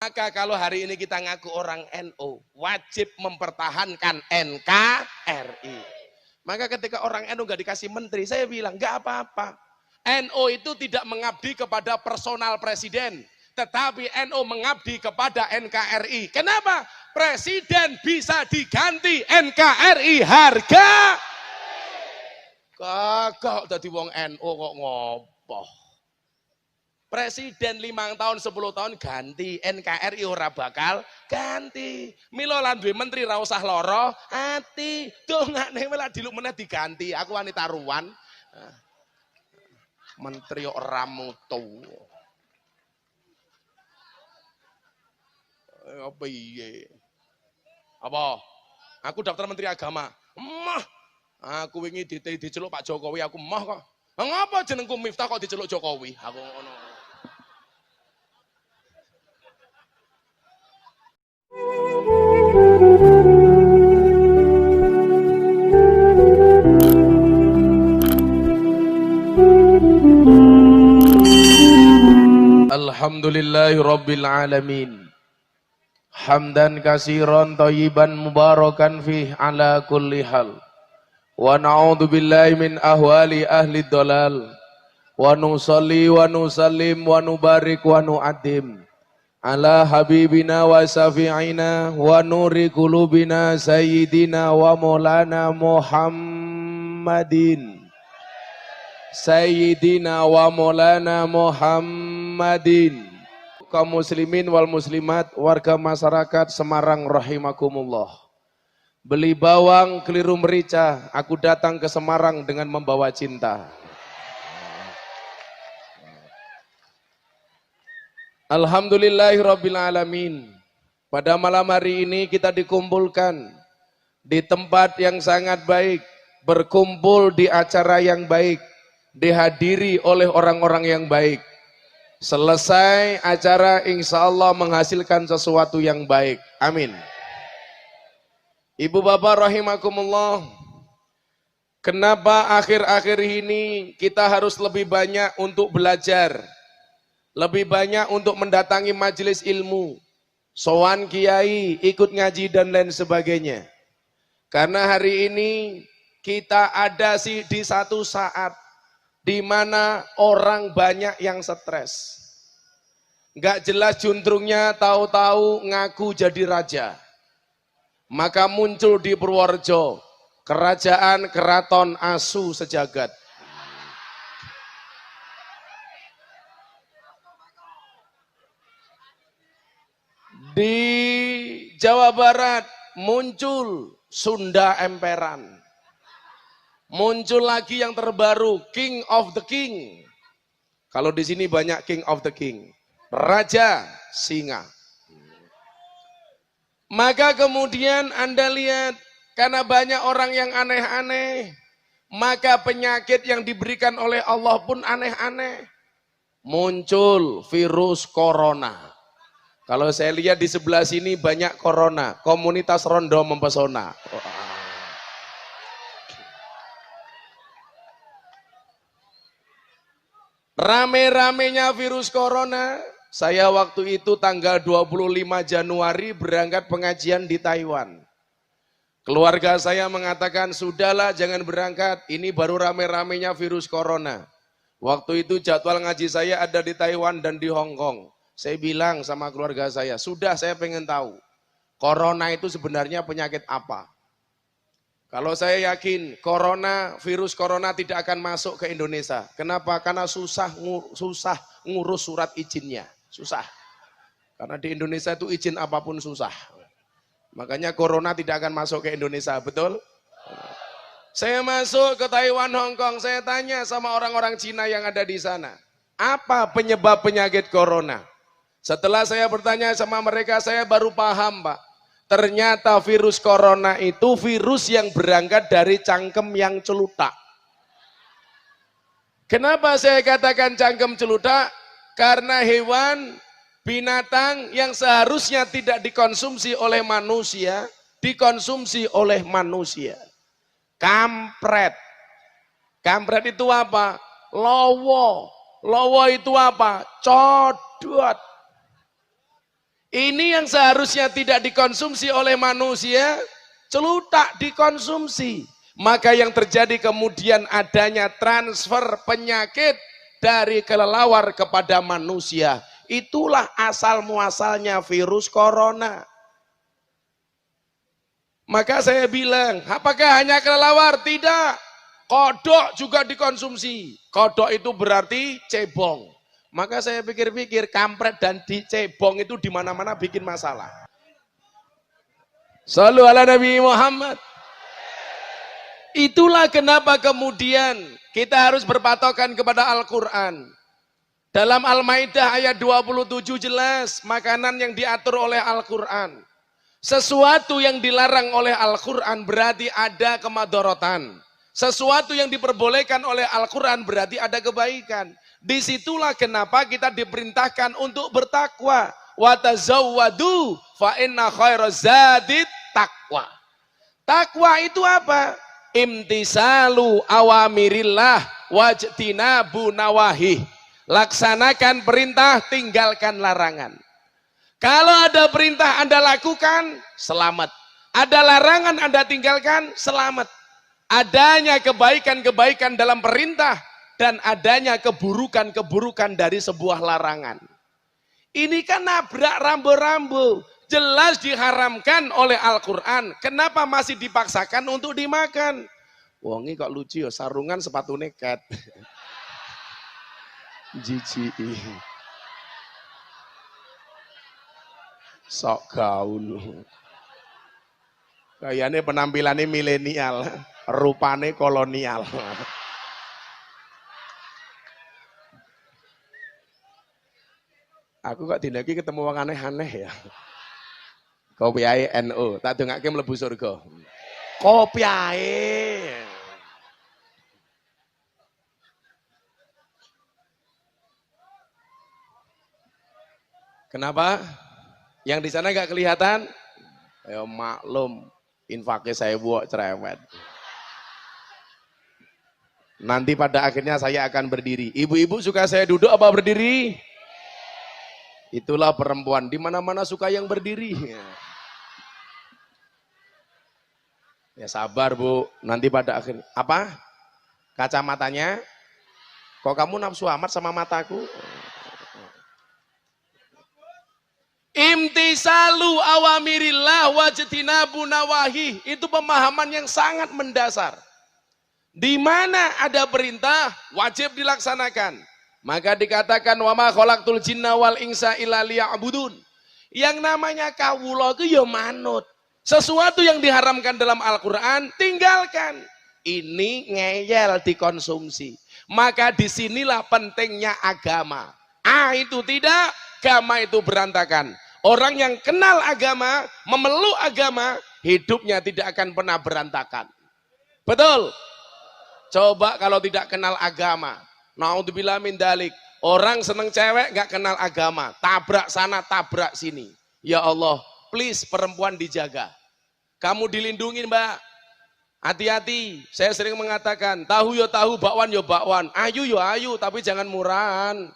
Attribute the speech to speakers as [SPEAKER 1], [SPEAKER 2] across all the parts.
[SPEAKER 1] Maka kalau hari ini kita ngaku orang NU, wajib mempertahankan NKRI. Maka ketika orang NU nggak dikasih menteri, saya bilang nggak apa-apa. NU itu tidak mengabdi kepada personal presiden, tetapi NU mengabdi kepada NKRI. Kenapa? Presiden bisa diganti, NKRI harga. Kagak dadi wong NU kok ngopo. Presiden 5 tahun 10 tahun ganti, NKRI ora bakal ganti. Milo lan duwe menteri ra usah lara ati. Dongane malah diluk meneh diganti. Aku wanita ruwan. Menteri ora mutu. Apa iye? Apa? Aku daftar Menteri Agama. Emah. Aku wingi diceluk Pak Jokowi, aku emah kok. Ngapa jenengku Miftah kok diceluk Jokowi? Aku ngono. Alhamdulillahirabbil alamin. Hamdan katsiran thayyiban mubarakan fih ala kulli hal. Wa na'udzu billahi min ahwali ahli dhalal. Wa nusalli wa nusallim wa nubarik wa nu'addim ala habibina wa safi'ina wa nuri qulubina sayyidina wa maulana Muhammadin. Sayyidina wa maulana Muhammadin. Kaum muslimin wal muslimat, warga masyarakat Semarang rahimakumullah. Beli bawang keliru merica, aku datang ke Semarang dengan membawa cinta. Alhamdulillahirabbil alamin. Pada malam hari ini kita dikumpulkan di tempat yang sangat baik, berkumpul di acara yang baik, dihadiri oleh orang-orang yang baik. Selesai acara insya Allah menghasilkan sesuatu yang baik. Amin. Ibu bapak rahimakumullah. Kenapa akhir-akhir ini kita harus lebih banyak untuk belajar, lebih banyak untuk mendatangi majelis ilmu, sowan kiai, ikut ngaji dan lain sebagainya. Karena hari ini kita ada di satu saat di mana orang banyak yang stres. Nggak jelas juntrungnya, tahu-tahu ngaku jadi raja. Maka muncul di Purworejo kerajaan keraton asu sejagat. Di Jawa Barat muncul Sunda Emperan. Muncul lagi yang terbaru, King of the King. Kalau di sini banyak King of the King, Raja Singa. Maka kemudian Anda lihat, karena banyak orang yang aneh-aneh, maka penyakit yang diberikan oleh Allah pun aneh-aneh. Muncul virus corona. Kalau saya lihat di sebelah sini banyak corona, komunitas rondo mempesona. Rame-ramenya virus corona. Saya waktu itu tanggal 25 Januari berangkat pengajian di Taiwan. Keluarga saya mengatakan, sudahlah jangan berangkat, ini baru rame-ramenya virus corona. Waktu itu jadwal ngaji saya ada di Taiwan dan di Hong Kong. Saya bilang sama keluarga saya, sudah saya pengen tahu, corona itu sebenarnya penyakit apa? Kalau saya yakin virus corona tidak akan masuk ke Indonesia. Kenapa? Karena susah ngurus surat izinnya. Susah. Karena di Indonesia itu izin apapun susah. Makanya corona tidak akan masuk ke Indonesia, betul? Saya masuk ke Taiwan, Hong Kong, saya tanya sama orang-orang Cina yang ada di sana. Apa penyebab penyakit corona? Setelah saya bertanya sama mereka, saya baru paham, Pak. Ternyata virus corona itu virus yang berangkat dari cangkem yang celutak. Kenapa saya katakan cangkem celutak? Karena hewan, binatang yang seharusnya tidak dikonsumsi oleh manusia, dikonsumsi oleh manusia. Kampret. Kampret itu apa? Lowo. Lowo itu apa? Codot. Ini yang seharusnya tidak dikonsumsi oleh manusia, celutak dikonsumsi. Maka yang terjadi kemudian adanya transfer penyakit dari kelelawar kepada manusia. Itulah asal muasalnya virus corona. Maka saya bilang, apakah hanya kelelawar? Tidak. Kodok juga dikonsumsi. Kodok itu berarti cebong. Maka saya pikir-pikir, kampret dan dicebong itu di mana-mana bikin masalah. Shallu ala Nabi Muhammad. Itulah kenapa kemudian kita harus berpatokan kepada Al-Quran. Dalam Al-Maidah ayat 27 jelas, makanan yang diatur oleh Al-Quran. Sesuatu yang dilarang oleh Al-Quran berarti ada kemadorotan. Sesuatu yang diperbolehkan oleh Al-Quran berarti ada kebaikan. Disitulah kenapa kita diperintahkan untuk bertakwa. Wa tazawwadu fa inna khairaz zadit taqwa. Takwa itu apa? Imtisalu awamirillah wajtinabu nawahi. Laksanakan perintah, tinggalkan larangan. Kalau ada perintah Anda lakukan, selamat. Ada larangan Anda tinggalkan, selamat. Adanya kebaikan-kebaikan dalam perintah dan adanya keburukan-keburukan dari sebuah larangan. Ini kan nabrak rambu-rambu. Jelas diharamkan oleh Al-Quran. Kenapa masih dipaksakan untuk dimakan? Wongi kok lucu ya, sarungan sepatu nekat. Jiji. Sok gaul. Kayaknya penampilannya milenial, rupane kolonial. Aku kok dinaki ketemu wong aneh-aneh ya. Kopi ae NU, tak dongake mlebu surga. Kopi ae. Kenapa? Yang di sana gak kelihatan? Ya maklum, infaknya saya buat cerewet. Nanti pada akhirnya saya akan berdiri. Ibu-ibu suka saya duduk apa berdiri? Itulah perempuan, di mana-mana suka yang berdiri. Ya sabar Bu, nanti pada akhirnya. Apa? Kacamatanya? Kok kamu nafsu amat sama mataku? Imtisalu awamirillah wajtinabu nawahi. Itu pemahaman yang sangat mendasar. Di mana ada perintah, wajib dilaksanakan. Maka dikatakan wa ma khalaqtul jinna wal insa illa liya'budun. Yang namanya kawula itu ya manut. Sesuatu yang diharamkan dalam Al-Qur'an tinggalkan. Ini ngeyel dikonsumsi. Maka disinilah pentingnya agama. Itu tidak, agama itu berantakan. Orang yang kenal agama, memeluk agama, hidupnya tidak akan pernah berantakan. Betul? Coba kalau tidak kenal agama. Naudzubillah min dalik. Orang seneng cewek gak kenal agama. Tabrak sana, tabrak sini. Ya Allah, please perempuan dijaga. Kamu dilindungi Mbak. Hati-hati. Saya sering mengatakan, tahu yo tahu, bakwan yo bakwan. Ayu yo ayu, tapi jangan murahan.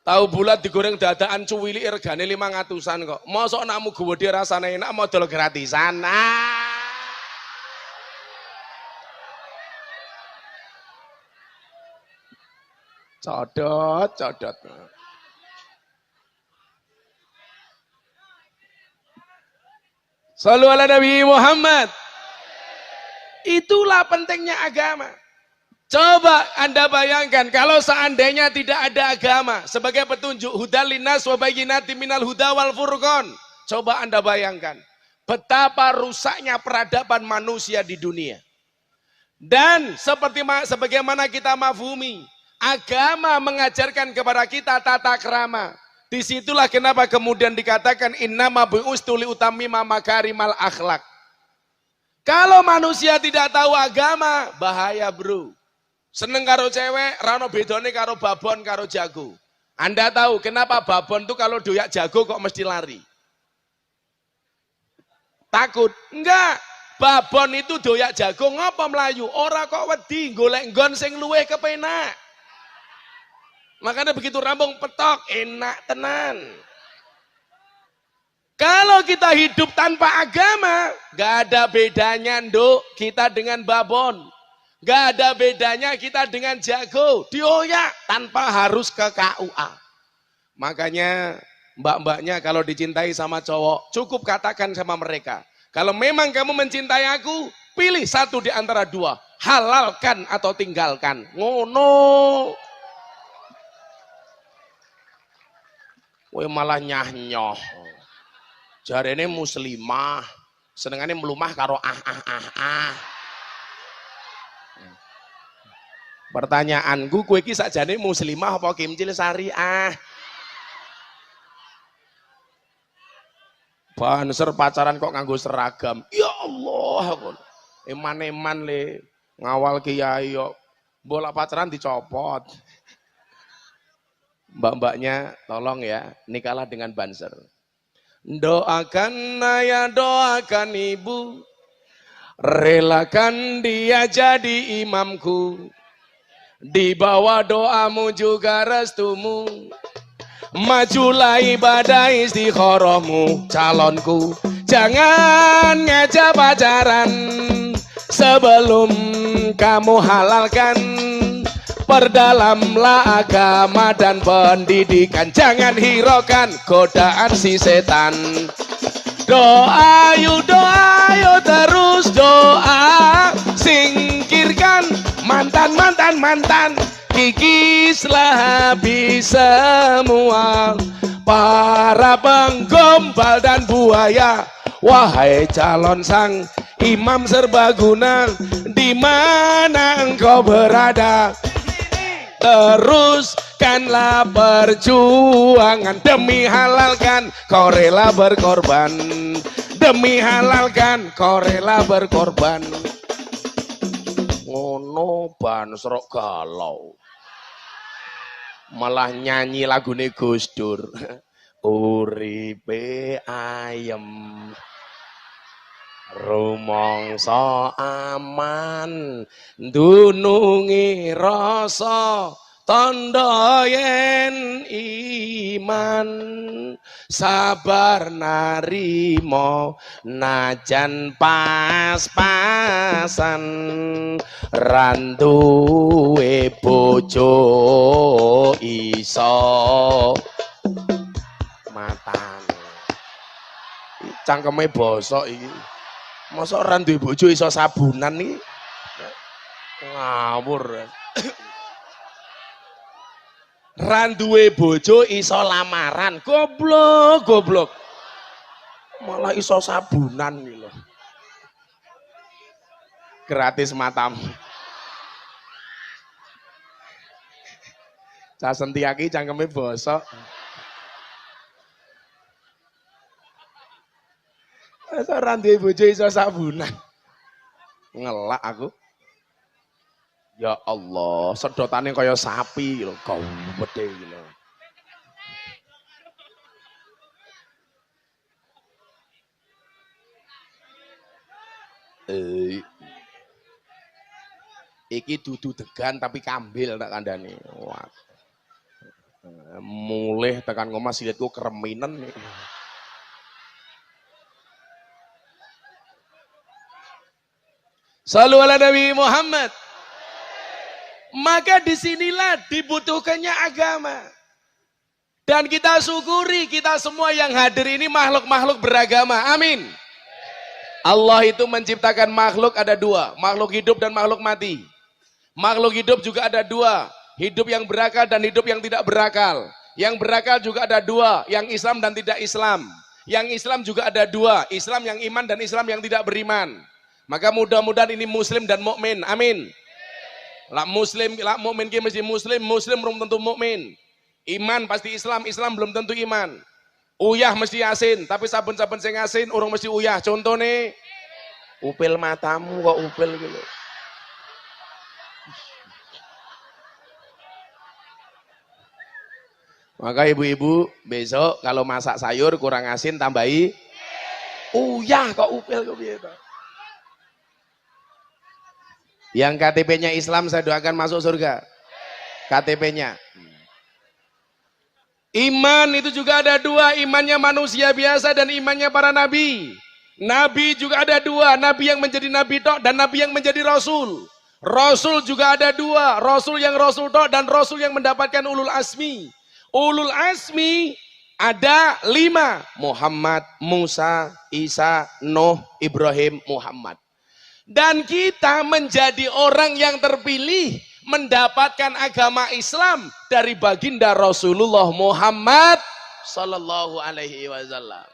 [SPEAKER 1] Tahu bulat digoreng dadaan cuwili regane 500-an kok. Mosok nakmu gede rasane enak modal gratisan. Codot. Shallu ala Nabi Muhammad. Itulah pentingnya agama. Coba Anda bayangkan kalau seandainya tidak ada agama sebagai petunjuk hudal linnas wa bayyinatin minal huda wal furqan. Coba Anda bayangkan betapa rusaknya peradaban manusia di dunia. Dan sebagaimana kita mafhumi, agama mengajarkan kepada kita tata krama. Disitulah kenapa kemudian dikatakan innama bu'ustu liutammima makarimal akhlak. Kalau manusia tidak tahu agama, bahaya bro. Seneng karo cewek, rano bedone karo babon karo jago. Anda tahu kenapa babon tuh kalau doyak jago kok mesti lari? Takut? Enggak. Babon itu doyak jago ngapa melayu? Ora kok wedi golek nggon sing luwih kepenak. Makanya begitu rambung petok, enak tenan. Kalau kita hidup tanpa agama, gak ada bedanya nduk kita dengan babon. Gak ada bedanya kita dengan jago. Dioyak tanpa harus ke KUA. Makanya mbak-mbaknya kalau dicintai sama cowok, cukup katakan sama mereka. Kalau memang kamu mencintai aku, pilih satu di antara dua. Halalkan atau tinggalkan. Ngono. Woi malah nyah-nyoh. Jarene muslimah, senengane melumah karo Pertanyaanku, kowe iki sakjane muslimah apa kimcil syariah? Banser pacaran kok nganggo seragam. Ya Allah, eman-eman le ngawal kiai yo. Bola pacaran dicopot. Mbak-mbaknya tolong ya, nikahlah dengan banser. Doakan ayah, doakan ibu, relakan dia jadi imamku. Di bawah doamu juga restumu, majulah ibadah istikharahmu. Calonku, jangan ngajak pacaran sebelum kamu halalkan. Perdalamlah agama dan pendidikan, jangan hiraukan godaan si setan. Doa yuk terus doa, singkirkan mantan, kikislah habis semua para penggombal dan buaya. Wahai calon sang imam serbaguna, di mana engkau berada? Teruskanlah perjuangan demi halalkan, kau rela berkorban. Demi halalkan, kau rela berkorban. Ngono banserok galau. Malah nyanyi lagune Gus Dur. Uripe ayem, rumangsa aman, dunungi rasa tandha yen iman. Sabar narimo najan pas-pasan, randuwe bojo iso matane. Cangkeme bosok iki. Mosok ora duwe bojo iso sabunan iki. Ngawur. Randuwe bojo iso lamaran, goblok. Malah iso sabunan iki lho. Gratis matamu. Cah sentiaki cangkeme bosok. Iso randuwe bojo iso sabunan. Ngelak aku. Ya Allah, sedotane kaya sapi lho, gawedhe iki lho. Iki dudu degan tapi kambil tak kandhane. Wah. Mulih tekan ngomah silitku kreminen. Shallu ala Nabi Muhammad. Maka disinilah dibutuhkannya agama. Dan kita syukuri kita semua yang hadir ini makhluk-makhluk beragama. Amin. Allah itu menciptakan makhluk ada dua. Makhluk hidup dan makhluk mati. Makhluk hidup juga ada dua. Hidup yang berakal dan hidup yang tidak berakal. Yang berakal juga ada dua. Yang Islam dan tidak Islam. Yang Islam juga ada dua. Islam yang iman dan Islam yang tidak beriman. Maka mudah-mudahan ini muslim dan mukmin. Amin. Lah muslim, lah mukmin ki mesti muslim, muslim belum tentu mukmin. Iman pasti Islam, Islam belum tentu iman. Uyah mesti asin, tapi saben-saben sing asin urung mesti uyah. Contone upil matamu kok upil gitu. Maka ibu-ibu besok kalau masak sayur kurang asin tambahi uyah kok upil kok piye to. Yang KTP-nya Islam saya doakan masuk surga. KTP-nya. Iman itu juga ada dua, imannya manusia biasa dan imannya para nabi. Nabi juga ada dua, nabi yang menjadi nabi tok dan nabi yang menjadi rasul. Rasul juga ada dua, rasul yang rasul tok dan rasul yang mendapatkan ulul asmi. Ulul asmi ada 5, Muhammad, Musa, Isa, Nuh, Ibrahim, Muhammad. Dan kita menjadi orang yang terpilih mendapatkan agama Islam dari baginda Rasulullah Muhammad sallallahu alaihi wasallam.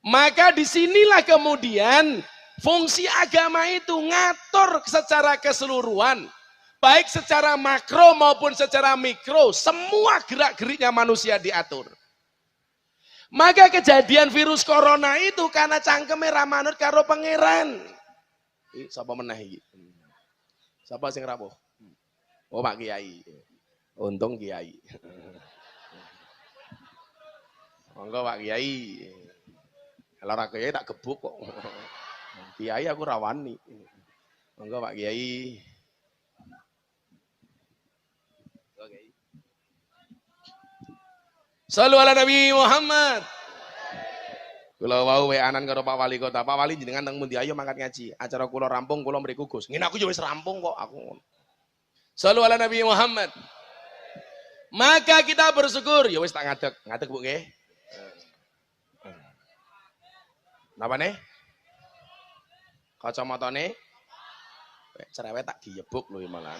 [SPEAKER 1] Maka disinilah kemudian fungsi agama itu ngatur secara keseluruhan, baik secara makro maupun secara mikro, semua gerak-geriknya manusia diatur. Maka kejadian virus corona itu karena cangkeme ra manut karo pangeran. Sapa meneh iki? Siapa sing rawuh? Oh, Pak Kiai. Untung Kiai. Monggo Pak Kiai. Kalau ra Kiai tak gebuk kok. Kiai aku rawani. Monggo Pak Kiai. Oke. Shallu ala Nabi Muhammad. Kula wau weanan karo Pak Wali Kota. Pak Wali jenengan teng pundi ayo mangkat ngaji. Acara kula rampung kula mriku Gus. Ngene aku ya wis rampung kok aku. Shallu ala Nabi Muhammad. Maka kita bersyukur. Ya wis tak ngadeg. Ngadeg Bu nggih. Napa nih? Kacamatane cerewet tak diyebuk lho malah.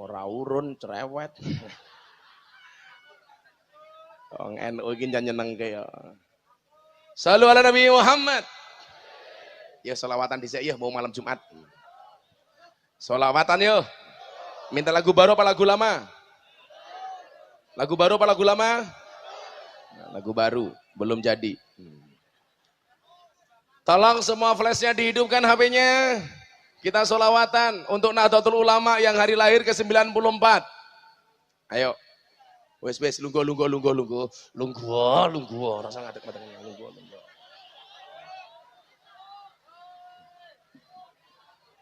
[SPEAKER 1] Ora urun cerewet. Wong NU iki nyenengke ya. Shallu ala Nabi Muhammad. Ya selawatan dhisik ya mau malam Jumat. Selawatan yo. Minta lagu baru apa lagu lama? Lagu baru apa lagu lama? Nah, lagu baru, belum jadi. Tolong semua flashnya dihidupkan HP-nya. Kita selawatan untuk Nahdlatul Ulama yang hari lahir ke-94. Ayo. Wes lungguh rasa ngadeg lungguh.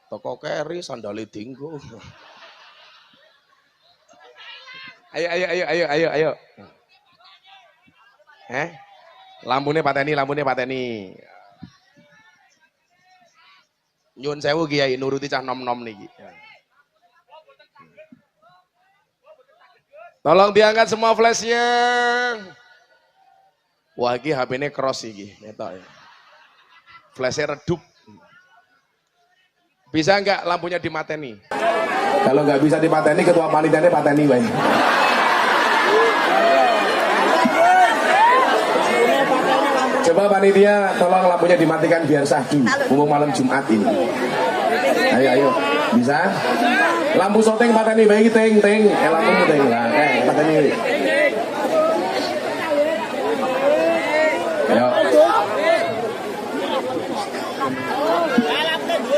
[SPEAKER 1] Toko keri sandali dinggo. Ayo. Lampunya pateni. Nyun sewu Kiai nuruti cah nom-nom niki. Tolong diangkat semua flashnya. Wah, iki HP-ne cross iki, netok ya. Flashnya redup. Bisa enggak lampunya dimateni? Kalau enggak bisa dimateni, ketua panitianya pateni wae. Coba panitia tolong lampunya dimatikan biar sahdu. Umum malam Jumat ini. Ayo. Bisa? Lampu syuting pateni bae iki ting. Lampu ting. Lah, pateni. Ayo.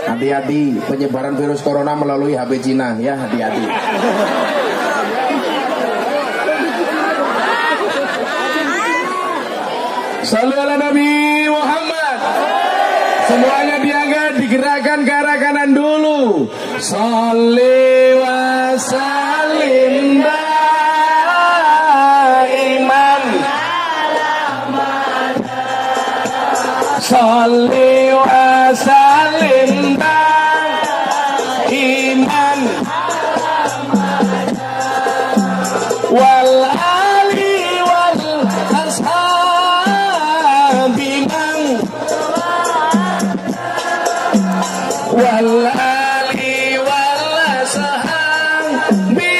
[SPEAKER 1] Hati-hati penyebaran virus corona melalui HP Cina ya, hati-hati. Shallu ala Nabi Muhammad. Semuanya diangkat, digerakkan ke arah kanan dulu. Sholli wa sallim daiman. Sholli wa sallim daiman. Wal ali wal ashabi man. Wal ali wal ashabi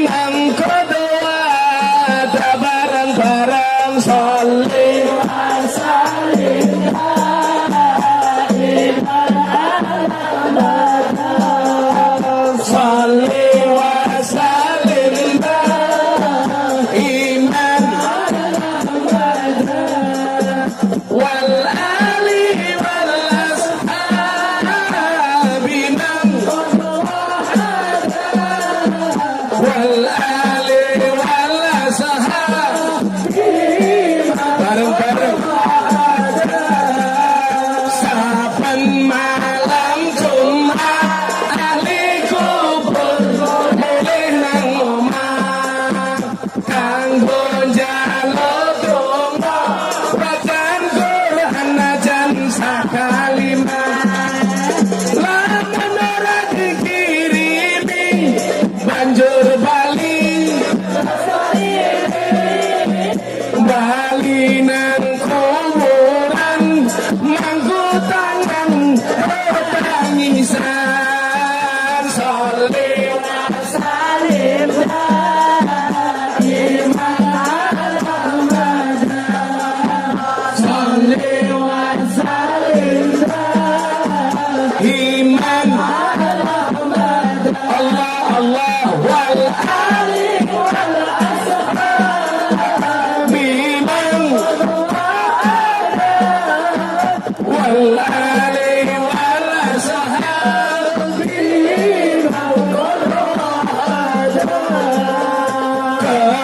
[SPEAKER 1] man qadwa barang-barang sholli wa sallim sholli wa sallim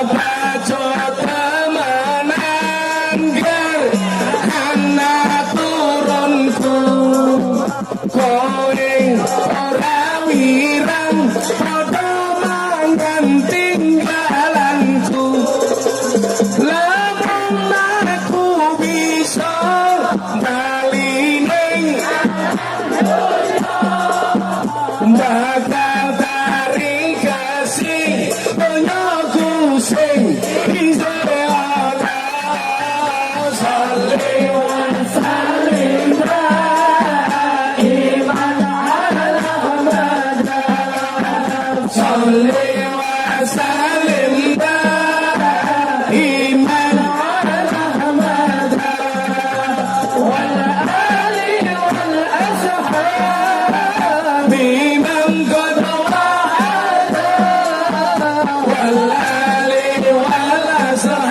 [SPEAKER 1] bajo temenan ger anak turunku kowe ora wirang padha mangan tinggalanku lamun aku bisa bali ning bakal taring kasih donyaku sing isore ana salli wa sallim iman ala Muhammad salli wa sallim iman ala Muhammad wal ali wal ashab biman qad wa'ada wal ali wal ashab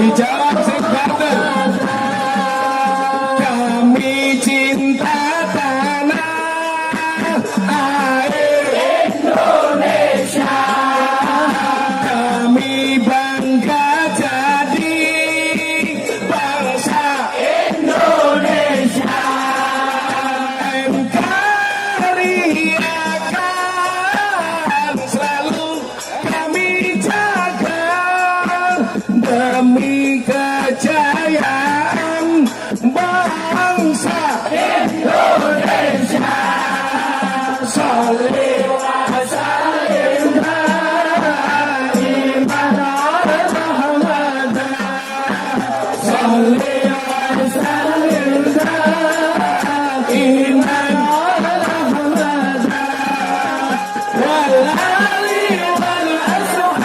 [SPEAKER 1] dijawab sing banter kami cinta tanah air Indonesia kami bangga jadi bangsa Indonesia NKRI akan selalu kami jaga demi kejayaan bangsa Indonesia salli wa sallim iman ala Muhammad salli wa sallim iman ala Muhammad wal ali wal ashab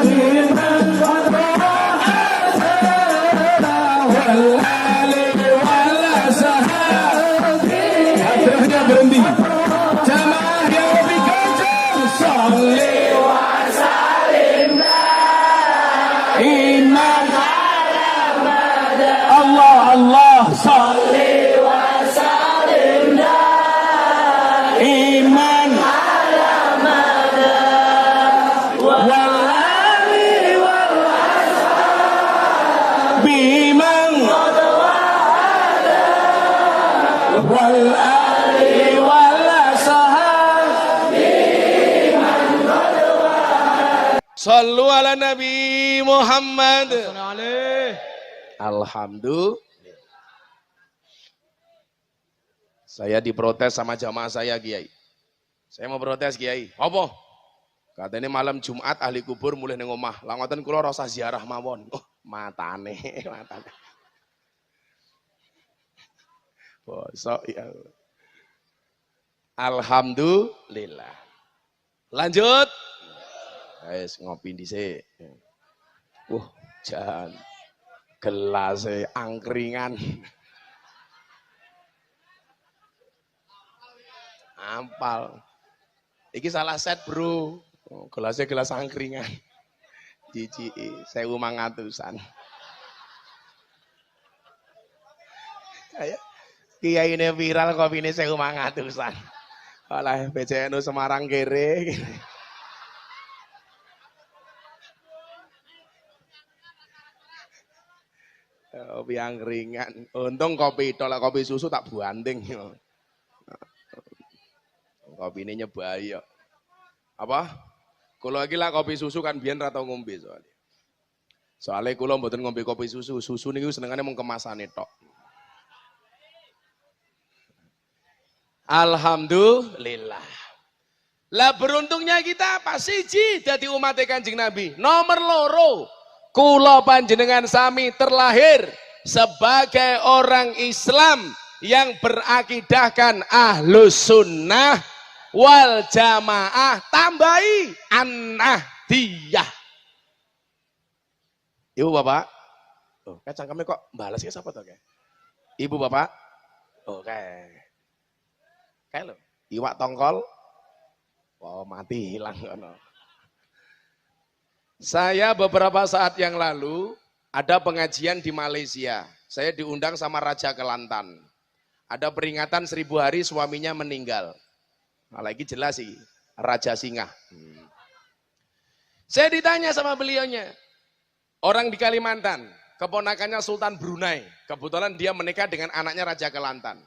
[SPEAKER 1] iman qad wa'ada wal ali wal ashab akhirnya berhenti jamaah yang lebih kencang salli wa sallim iman Allah Allah salli wa sallim iman wal ali wal biman wal ali wal ashab sallu ala Nabi Muhammad alhamdulillah. Saya diprotes sama jamaah saya, Kiai. Saya mau protes, Kiai. Apa? Katanya malam Jumat ahli kubur mulai ning omah. Lah ngoten kula rasa ziarah mawon. Oh, matane. Bosok ya. Alhamdulillah. Lanjut. Guys, ngopi dhisik. Jangan gelas angkringan. Ampal. Iki salah set, Bro. Gelasnya gelas angkringan. Jiji 1.500-an. Kayak kiai ini viral kopi ini 1.500-an. Olah BCNU Semarang kere. Kopi angkringan. Untung kopi tolak kopi susu tak buanding. Kopi ini nyebai ya. Apa? Kalau lagi lah kopi susu kan biyen ra tau ngombe soalnya. Soalnya kula mboten ngombe kopi susu. Susu niku senengane mung kemasane tok. Alhamdulillah. Lah beruntungnya kita apa? Siji dadi umat Kanjeng Nabi. Nomor loro, kula panjenengan sami terlahir sebagai orang Islam yang berakidahkan Ahlus Sunnah wal Jamaah, tambahi an-Nahdiyah. Ibu bapak, cangkemnya kok balas ya siapa tuh kayak? Ibu bapak, oke, kayak lo, iwak tongkol, mati hilang. Saya beberapa saat yang lalu ada pengajian di Malaysia. Saya diundang sama Raja Kelantan. Ada peringatan 1000 hari suaminya meninggal. Nah, lagi jelas sih Raja Singa. Saya ditanya sama beliaunya, orang di Kalimantan, keponakannya Sultan Brunei, kebetulan dia menikah dengan anaknya Raja Kelantan.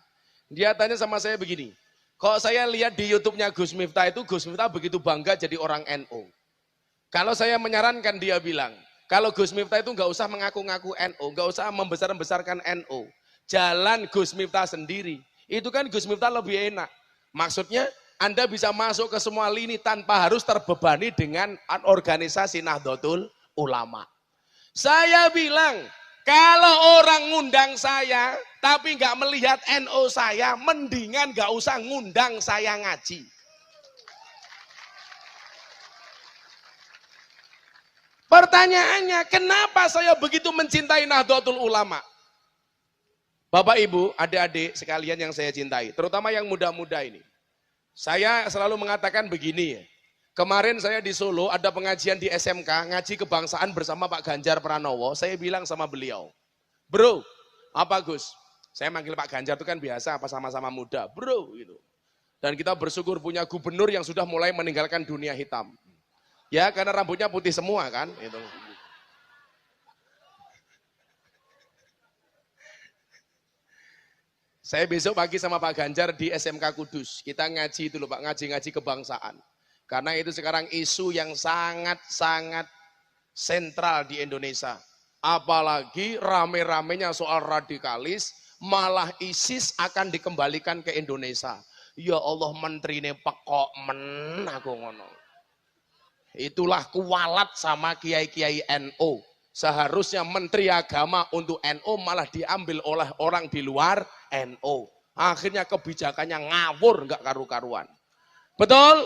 [SPEAKER 1] Dia tanya sama saya begini, kok saya lihat di YouTube-nya Gus Miftah itu, Gus Miftah begitu bangga jadi orang NU. Kalau saya menyarankan, dia bilang, kalau Gus Miftah itu nggak usah mengaku-ngaku NU, nggak usah membesar-besarkan NU. Jalan Gus Miftah sendiri, itu kan Gus Miftah lebih enak. Maksudnya, Anda bisa masuk ke semua lini tanpa harus terbebani dengan organisasi Nahdlatul Ulama. Saya bilang, kalau orang ngundang saya, tapi nggak melihat NU saya, mendingan nggak usah ngundang saya ngaji. Pertanyaannya, kenapa saya begitu mencintai Nahdlatul Ulama? Bapak, Ibu, adik-adik sekalian yang saya cintai, terutama yang muda-muda ini. Saya selalu mengatakan begini ya, kemarin saya di Solo ada pengajian di SMK, ngaji kebangsaan bersama Pak Ganjar Pranowo, saya bilang sama beliau, bro, apa Gus? Saya manggil Pak Ganjar itu kan biasa, apa sama-sama muda, bro gitu. Dan kita bersyukur punya gubernur yang sudah mulai meninggalkan dunia hitam. Ya karena rambutnya putih semua kan. Gitu. Saya besok pagi sama Pak Ganjar di SMK Kudus. Kita ngaji dulu Pak, ngaji-ngaji kebangsaan. Karena itu sekarang isu yang sangat-sangat sentral di Indonesia. Apalagi rame-ramenya soal radikalis, malah ISIS akan dikembalikan ke Indonesia. Ya Allah, menteri ini pekok men aku ngono. Itulah kualat sama kiai-kiai NU. Seharusnya menteri agama untuk NU malah diambil oleh orang di luar NU. Akhirnya kebijakannya ngawur, nggak karu-karuan. Betul?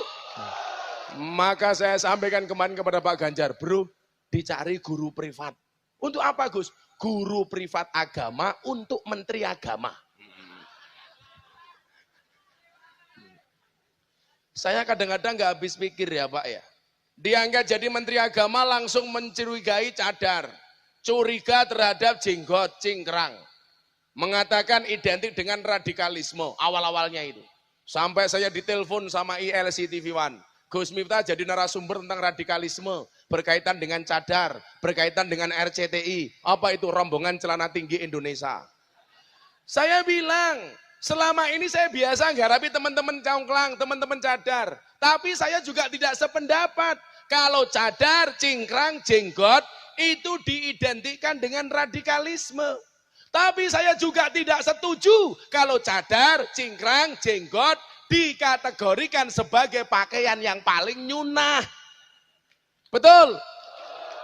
[SPEAKER 1] Maka saya sampaikan kemarin kepada Pak Ganjar, bro, dicari guru privat. Untuk apa Gus? Guru privat agama untuk menteri agama. Saya kadang-kadang nggak habis pikir ya Pak ya. Diangkat jadi menteri agama langsung mencurigai cadar. Curiga terhadap jenggot, cingkrang. Mengatakan identik dengan radikalisme awal-awalnya itu. Sampai saya ditelepon sama ILC TV1. Gus Miftah jadi narasumber tentang radikalisme. Berkaitan dengan cadar, berkaitan dengan RCTI. Apa itu rombongan celana tinggi Indonesia. Saya bilang, selama ini saya biasa ngarapi teman-teman congklang, teman-teman cadar. Tapi saya juga tidak sependapat. Kalau cadar, cingkrang, jenggot, itu diidentikan dengan radikalisme. Tapi saya juga tidak setuju kalau cadar, cingkrang, jenggot dikategorikan sebagai pakaian yang paling nyunah. Betul?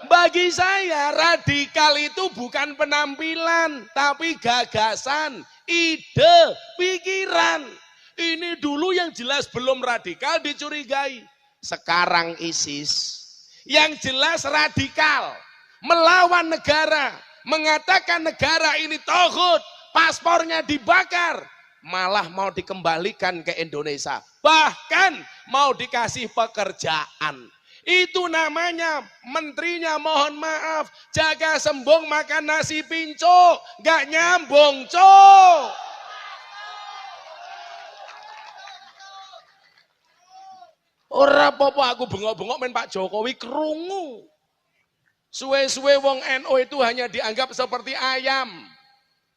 [SPEAKER 1] Bagi saya radikal itu bukan penampilan, tapi gagasan, ide, pikiran. Ini dulu yang jelas belum radikal dicurigai. Sekarang ISIS yang jelas radikal, melawan negara, mengatakan negara ini toghut, paspornya dibakar, malah mau dikembalikan ke Indonesia, bahkan mau dikasih pekerjaan. Itu namanya menterinya mohon maaf, jaga sembung makan nasi pinco, gak nyambung cok. Ora apa-apa aku bengok-bengok main Pak Jokowi kerungu. Suwe-suwe wong NU itu hanya dianggap seperti ayam.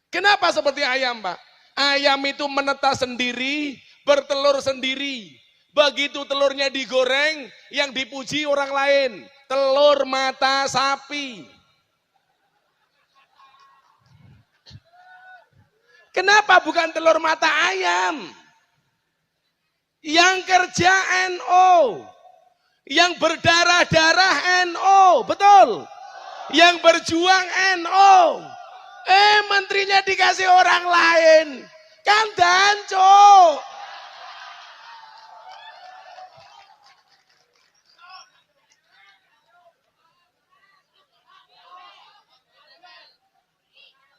[SPEAKER 1] Kenapa seperti ayam Pak? Ayam itu menetas sendiri, bertelur sendiri. Begitu telurnya digoreng, yang dipuji orang lain. Telur mata sapi. Kenapa bukan telur mata ayam? Yang kerja NU, yang berdarah-darah NU, betul? Yang berjuang NU, menterinya dikasih orang lain, kan danco.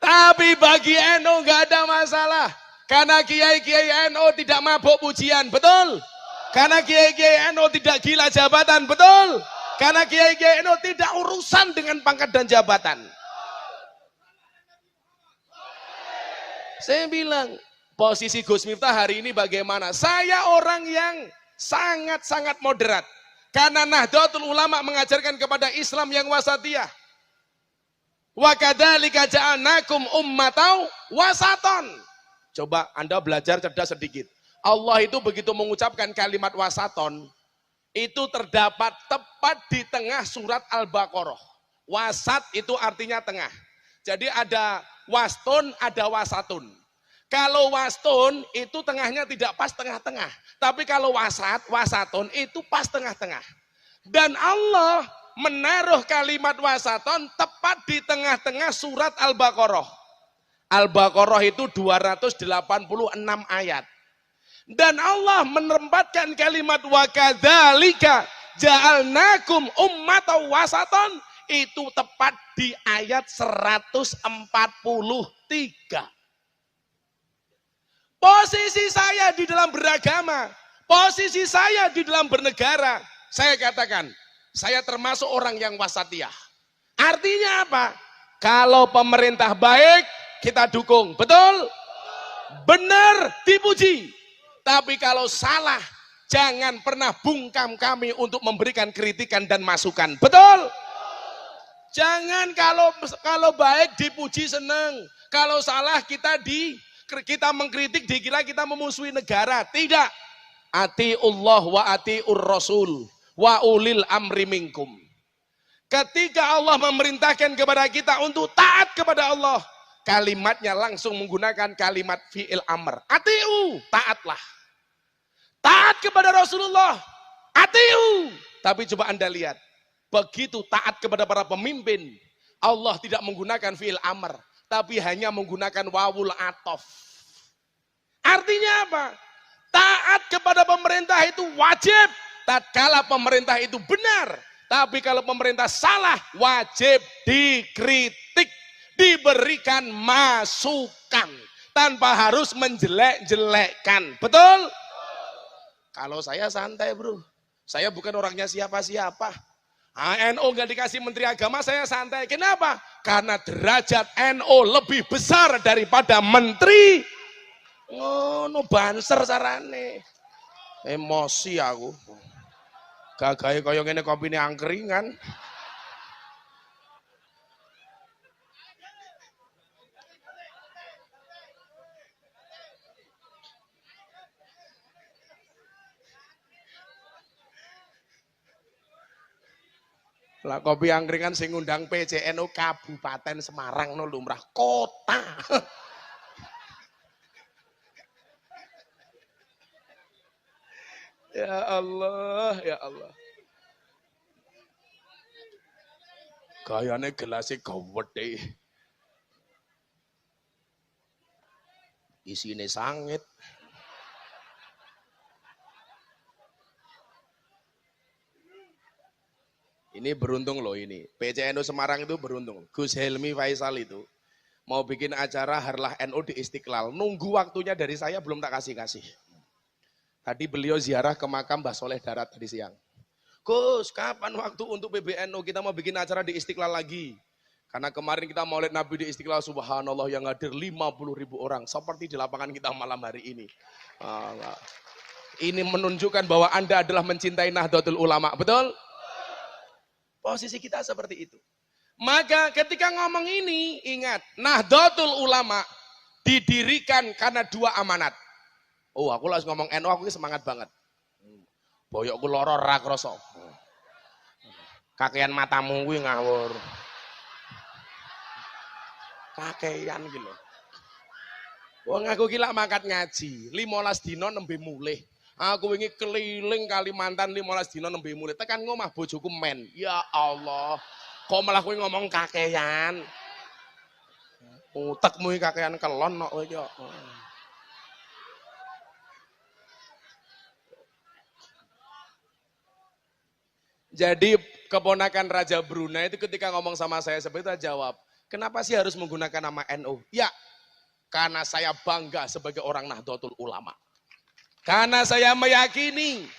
[SPEAKER 1] Tapi bagi NU nggak ada masalah. Karena kiai-kiai NU tidak mabuk pujian, betul? Karena kiai-kiai NU tidak gila jabatan, betul? Karena kiai-kiai NU tidak urusan dengan pangkat dan jabatan. Saya bilang, posisi Gus Miftah hari ini bagaimana? Saya orang yang sangat-sangat moderat. Karena Nahdlatul Ulama mengajarkan kepada Islam yang wasatiyah. Wa kadzalika ja'alnakum ummatan wasaton. Coba Anda belajar cerdas sedikit. Allah itu begitu mengucapkan kalimat wasaton, itu terdapat tepat di tengah surat Al-Baqarah. Wasat itu artinya tengah. Jadi ada wastun, ada wasatun. Kalau wastun itu tengahnya tidak pas tengah-tengah. Tapi kalau wasatun itu pas tengah-tengah. Dan Allah menaruh kalimat wasaton tepat di tengah-tengah surat Al-Baqarah. Al-Baqarah itu 286 ayat. Dan Allah menempatkan kalimat wa kadzalika ja'alnakum ummatan wasaton itu tepat di ayat 143. Posisi saya di dalam beragama, posisi saya di dalam bernegara, saya katakan, saya termasuk orang yang wasatiyah. Artinya apa? Kalau pemerintah baik, kita dukung. Betul? Benar, dipuji. Tapi kalau salah, jangan pernah bungkam kami untuk memberikan kritikan dan masukan. Betul? Jangan kalau baik dipuji senang. Kalau salah kita mengkritik, dikira kita memusuhi negara. Tidak. Atiullah wa atiur rasul wa ulil amri minkum. Ketika Allah memerintahkan kepada kita untuk taat kepada Allah, kalimatnya langsung menggunakan kalimat fi'il amr. Atiu, taatlah. Taat kepada Rasulullah, atiu. Tapi coba Anda lihat, begitu taat kepada para pemimpin, Allah tidak menggunakan fi'il amr, tapi hanya menggunakan wawul atof. Artinya apa? Taat kepada pemerintah itu wajib, tatkala pemerintah itu benar. Tapi kalau pemerintah salah, wajib dikritik, diberikan masukan, tanpa harus menjelek-jelekkan. Betul? Kalau saya santai bro, saya bukan orangnya siapa-siapa. NU nggak dikasih menteri agama, saya santai. Kenapa? Karena derajat NU lebih besar daripada menteri. No banser sarane. Emosi aku. Gagahe kaya ngene kopine angkringan. Lah kopi angkringan sing ngundang PCNU Kabupaten Semarang no lumrah kota. Ya Allah, ya Allah. Gayane gelasnya gawedhe. Isine sangit. Ini beruntung loh ini. PCNU Semarang itu beruntung. Gus Helmi Faisal itu mau bikin acara Harlah NU di Istiqlal. Nunggu waktunya dari saya belum tak kasih-kasih. Tadi beliau ziarah ke makam Mbah Soleh Darat tadi siang. Gus, kapan waktu untuk PBNU kita mau bikin acara di Istiqlal lagi? Karena kemarin kita maulid Nabi di Istiqlal, subhanallah yang hadir 50.000 orang. Seperti di lapangan kita malam hari ini. Ini menunjukkan bahwa Anda adalah mencintai Nahdlatul Ulama, betul? Posisi kita seperti itu. Maka ketika ngomong ini, ingat, Nahdlatul Ulama didirikan karena dua amanat. Oh, aku langsung ngomong NU, aku semangat banget. Boyokku loro ra krasa. Kakean matamu kuwi ngawur. Kakean iki lho. Wong aku ki lak mangkat ngaji, 15 dina nembe mulih. Aku wingi keliling Kalimantan 15 dina nembe mulih. Tekan ngomah bojoku men. Ya Allah. Kok malah kowe ngomong kakean? Utekmu iki kakean kelon kok kowe iki. Jadi keponakan Raja Brunei itu ketika ngomong sama saya seperti itu jawab, kenapa sih harus menggunakan nama NU? Ya, karena saya bangga sebagai orang Nahdlatul Ulama. Karena saya meyakini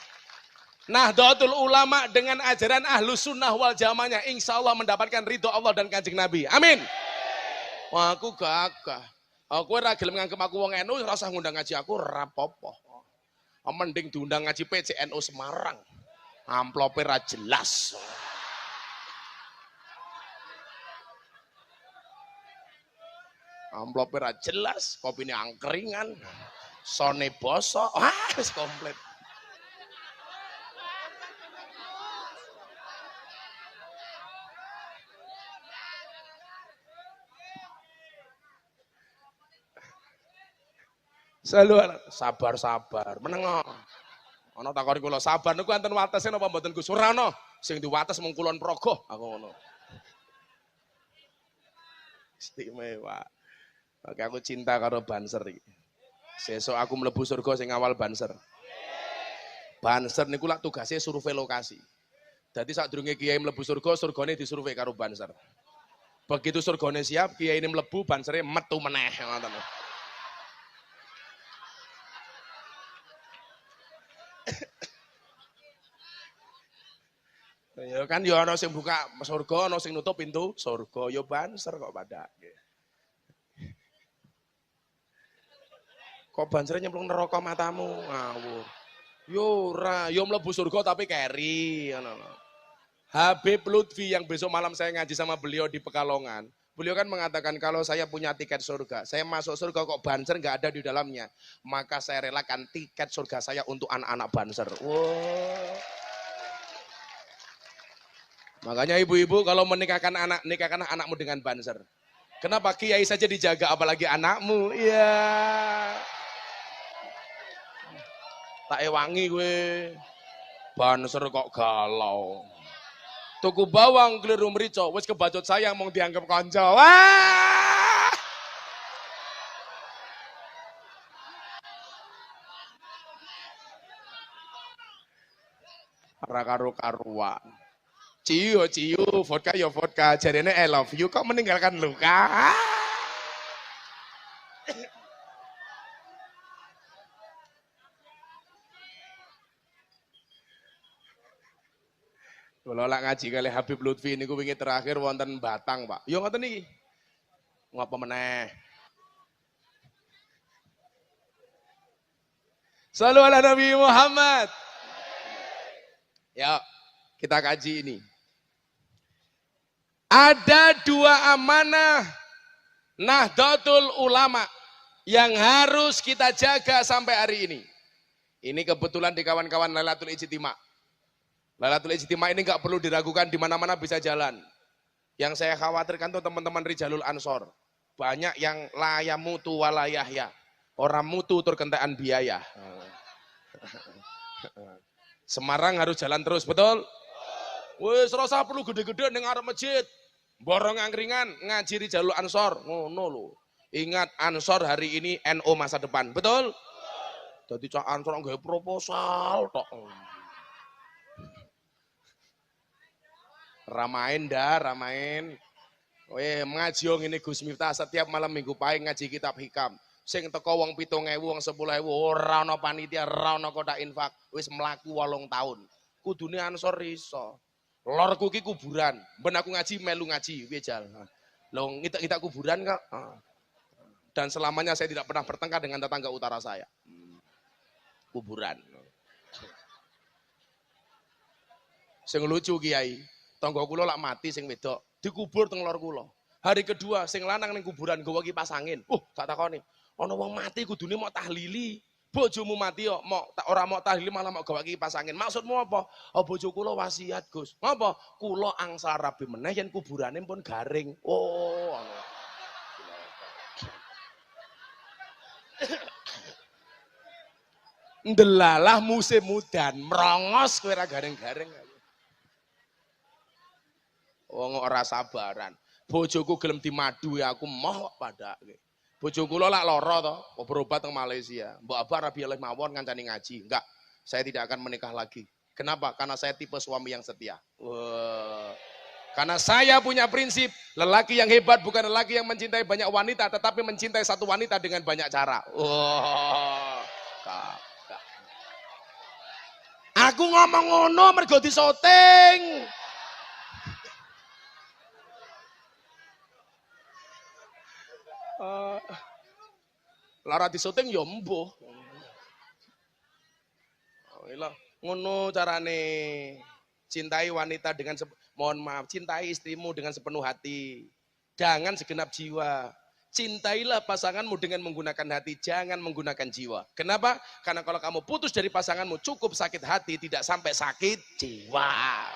[SPEAKER 1] Nahdlatul Ulama dengan ajaran Ahlus Sunnah wal Jamaahnya insya Allah mendapatkan ridho Allah dan Kanjeng Nabi. Amin. Wah, aku gagah. Aku ora gelem nganggep aku wong NU, ora usah ngundang ngaji aku ora apa-apa. Mending diundang ngaji PCNU Semarang. Amplope ra jelas. Amplope ra jelas, kopine angkringan. Sone bosok. Wah, wis komplit. Selalu sabar-sabar, meneng. Ana takoni kula, sabar niku enten watese napa mboten Gus? Ora ana. Sing diwates mung kulon progo, aku ngono. Istimewa. Oke, aku cinta karo Banser iki. Sesuk aku mlebu surga sing awal Banser. Banser niku lak tugasnya survei lokasi. Jadi sadurunge kiai mlebu surga, surgane disurvei karo Banser. Begitu surgane siap, kiai ini mlebu, Bansere metu meneh ngoten. Ya kan ya ana sing buka surga, ana sing nutup pintu surga, ya Banser kok padake. Kok Bansere nyemplung neraka matamu? Ngawur. Yo ora, yo mlebu surga tapi keri ngono. Habib Lutfi yang besok malam saya ngaji sama beliau di Pekalongan. Beliau kan mengatakan kalau saya punya tiket surga, saya masuk surga kok Banser nggak ada di dalamnya, maka saya relakan tiket surga saya untuk anak-anak Banser. Wow. Makanya ibu-ibu kalau menikahkan anak, nikahkan anakmu dengan Banser. Kenapa? Kiai saja dijaga, apalagi anakmu. Iya. Tak ewangi gue. Banser kok galau. Tuku bawang keliru merico, wis kebacut sayang mau dianggap konco. Wah! Ora karo-karuan. Ciu, ciu, vodka ya vodka, jarene I love you kok meninggalkan luka. Kalau lak ngaji kali Habib Lutfi niku wingi terakhir wonten Batang, Pak. Yo ngoten niki. Ngapa meneh? Shallu ala Nabi Muhammad. Ya, kita kaji ini. Ada dua amanah Nahdlatul Ulama yang harus kita jaga sampai hari ini. Ini kebetulan di kawan-kawan Lailatul Ijtima. Lailatul Ijtima ini nggak perlu diragukan, di mana-mana bisa jalan. Yang saya khawatirkan tuh teman-teman Rijalul Ansor. Banyak yang layamutu walayahya. Orang mutu terkentaan biaya. Semarang harus jalan terus, betul? Wes rasa perlu gede-gede ning arep masjid. Borong angkringan ngaji Rijalul Ansor. Ngono lho. Ingat Ansor hari ini NO masa depan, betul? Dadi cak Ansor nggawe proposal tok. Ramain dah, ramain. Weh ngaji ngene Gus Miftah setiap malam Minggu Pahing ngaji kitab hikam. Sing teko wong 7.000, wong 10.000 ora ana panitia, ora ana kotak infak, wis mlaku 8 tahun. Kudune Ansor iso. Lorku ki kuburan, ben aku ngaji melu ngaji, piye jal. Lho kita kuburan kok. Dan selamanya saya tidak pernah bertengkar dengan tetangga utara saya. Kuburan. Sing lucu Kiai, tangga kula lak mati sing wedok, dikubur teng lor kula. Hari kedua sing lanang ning kuburan nggawa kipas angin. Tak takoni. Ana wong mati kudune mau tahlili. Bojomu mati kok ora mau tahlili malah mau gawa kipas angin. Maksudmu apa? Oh bojo kula wasiat, Gus. Ngapa? Kula angsal rabi meneh yen kuburane pun garing. Oh. Ndelalah musim mudan, merongos kowe ra garing-garing. Wong ora sabaran. Bojoku gelem dimadu ya aku moh padake. Bojo kula lak lara to, berobat teng Malaysia. Mbok Abah rabi oleh mawon ngancani ngaji. Enggak, saya tidak akan menikah lagi. Kenapa? Karena saya tipe suami yang setia. Karena saya punya prinsip, lelaki yang hebat bukan lelaki yang mencintai banyak wanita, tetapi mencintai satu wanita dengan banyak cara. Aku ngomong ngono mergo disoting. Lara disoting ya mbuh. Ngono carane. Cintai wanita dengan mohon maaf, cintai istrimu dengan sepenuh hati. Jangan segenap jiwa. Cintailah pasanganmu dengan menggunakan hati, jangan menggunakan jiwa. Kenapa? Karena kalau kamu putus dari pasanganmu cukup sakit hati, tidak sampai sakit jiwa.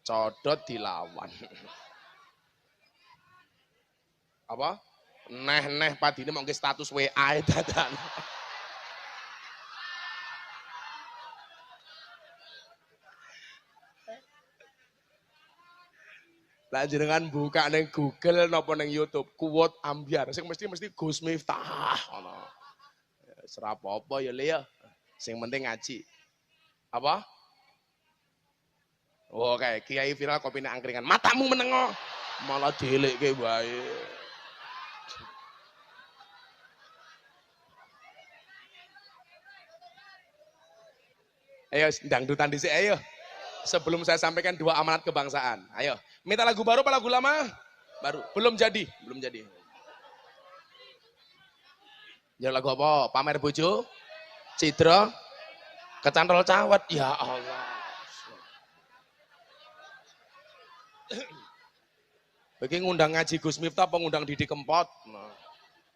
[SPEAKER 1] Codot dilawan. Apa? Neh padine mau status WA dadan. Lah jenengan buka neng Google napa neng YouTube, kuwot ambyar. Sing mesti Gus Miftah ngono. Ora apa-apa ya Le ya. Sing penting ngaji. Apa? Oh kayak kiai viral kopine angkringan. Matamu menengo. Malah delekke wae. Ayo dangdutan dhisik ayo. Sebelum saya sampaikan dua amanat kebangsaan. Ayo, minta lagu baru apa lagu lama? Baru. Belum jadi. Ya lagu apa? Pamer bojo? Cidra? Kecantol cawet? Ya Allah. Bagi ngundang ngaji Gus Miftah, pengundang Didi Kempot. Nah,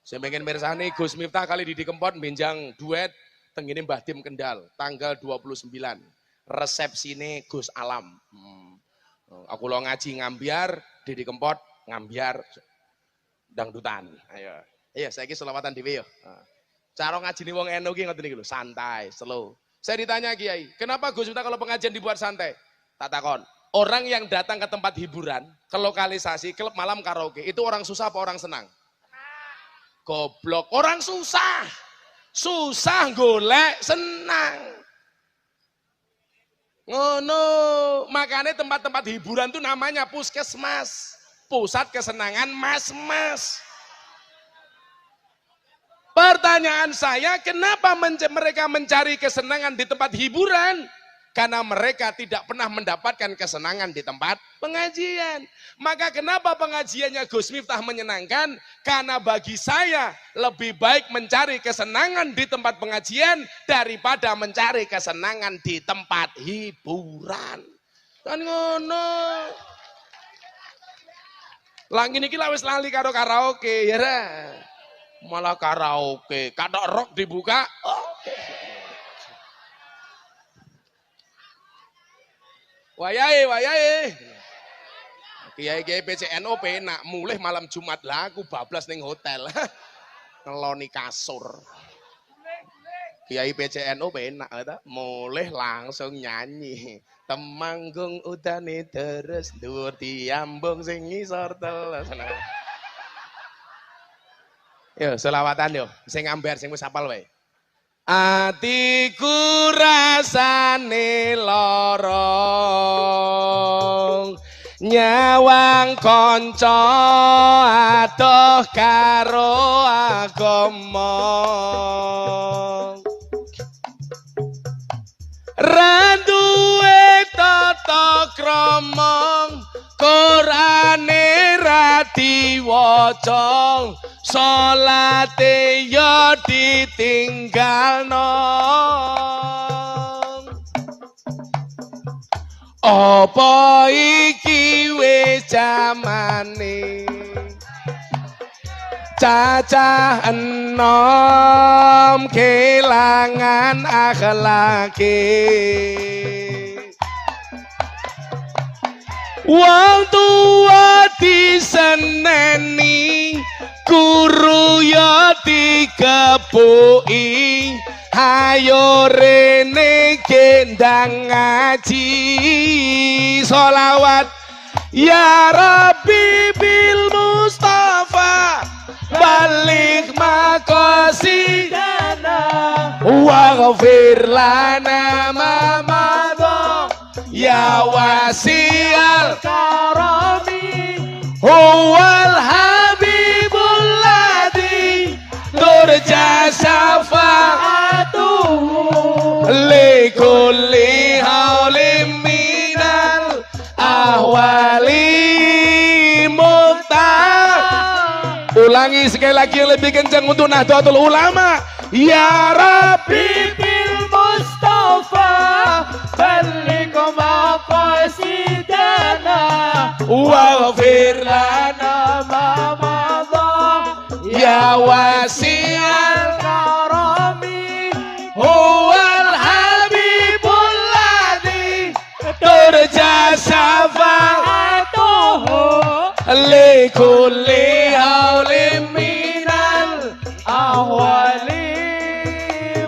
[SPEAKER 1] saya pengen mirsani Gus Miftah kali Didi Kempot benjang duet tenggine Mbah Dim Kendal tanggal 29. Resepsine Gus Alam. Aku lo ngaji ngambiar, Didi Kempot ngambiar dangdutan. Ayo saiki selawatan dhewe yo. Cara ngajine wong NU ki ngoten iki lho, santai, slow. Saya ditanya Kiai, kenapa Gus Miftah kalau pengajian dibuat santai? Tak takon. Orang yang datang ke tempat hiburan, ke lokalisasi, klub malam karaoke, itu orang susah apa orang senang? Goblok, orang susah. Susah golek, senang. Ngono, makanya tempat-tempat hiburan itu namanya puskesmas, pusat kesenangan mas-mas. Pertanyaan saya, kenapa mereka mencari kesenangan di tempat hiburan? Karena mereka tidak pernah mendapatkan kesenangan di tempat pengajian. Maka kenapa pengajiannya Gus Miftah menyenangkan? Karena bagi saya lebih baik mencari kesenangan di tempat pengajian daripada mencari kesenangan di tempat hiburan. Kan ngono. Lang ini wis lali karo karaoke ya ra. Malah karaoke, katok rock dibuka. Oke. Wayahe. Kiai PCNO penak, mulih malam Jumat lah aku bablas ning hotel. Ngeloni kasur. Kiai PCNO penak ta, mulih langsung nyanyi. Temanggung udane terus dhuwur diambung sing ngisor teles. Yo selawatan yo, sing ambar sing wis hafal wae. Atiku rasane lorong nyawang kanca adoh karo agama ra duwe tata krama Qur'ane ra diwaca salate ya ditinggalno apa iki wis jamane cacah enom kelangan akhlake wong tua diseneni guru ya dikepuki ayo rene gendang ngaji sholawat ya Rabbi bil Mustafa balik maqasidana waghfir lana ma madha ya wasi'al karami huwal habibul ladzi turja syafa'atuhu likulli haulim minal ahwali muqtah. Ulangi sekali lagi yang lebih kencang untuk Nahdlatul Ulama. Ya Rabbi
[SPEAKER 2] maqasidana
[SPEAKER 1] waghfir lana
[SPEAKER 2] ma madha
[SPEAKER 1] ya wasi'al
[SPEAKER 2] karami
[SPEAKER 1] huwal habibul ladzi turja syafa'atuhu li kulli haulin minal
[SPEAKER 2] ahwali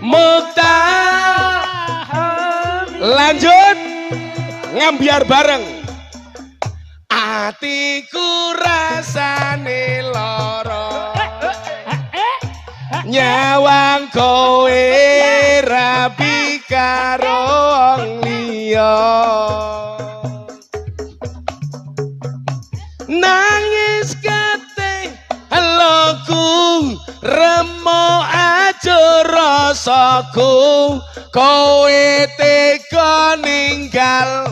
[SPEAKER 1] muktaham. Lanjut ngambiar bareng. Atiku rasane lara nyawang kowe rabi karo wong liya nangis kate loku remo aja rasaku kowe tega ninggal.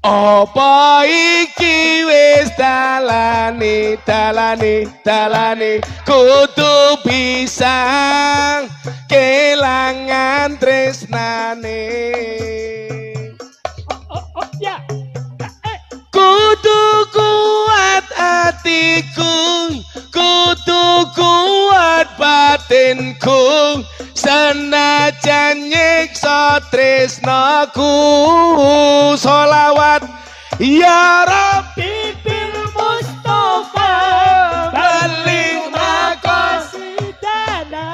[SPEAKER 1] Apa iki wis dalane kudu bisa kelangan tresnane
[SPEAKER 2] ya
[SPEAKER 1] kudu kuat atiku kudu kuat batinku senajan nyiksa tresnaku. Sholawat ya Rabbi
[SPEAKER 2] bil Mustafa
[SPEAKER 1] balik
[SPEAKER 2] maqasidana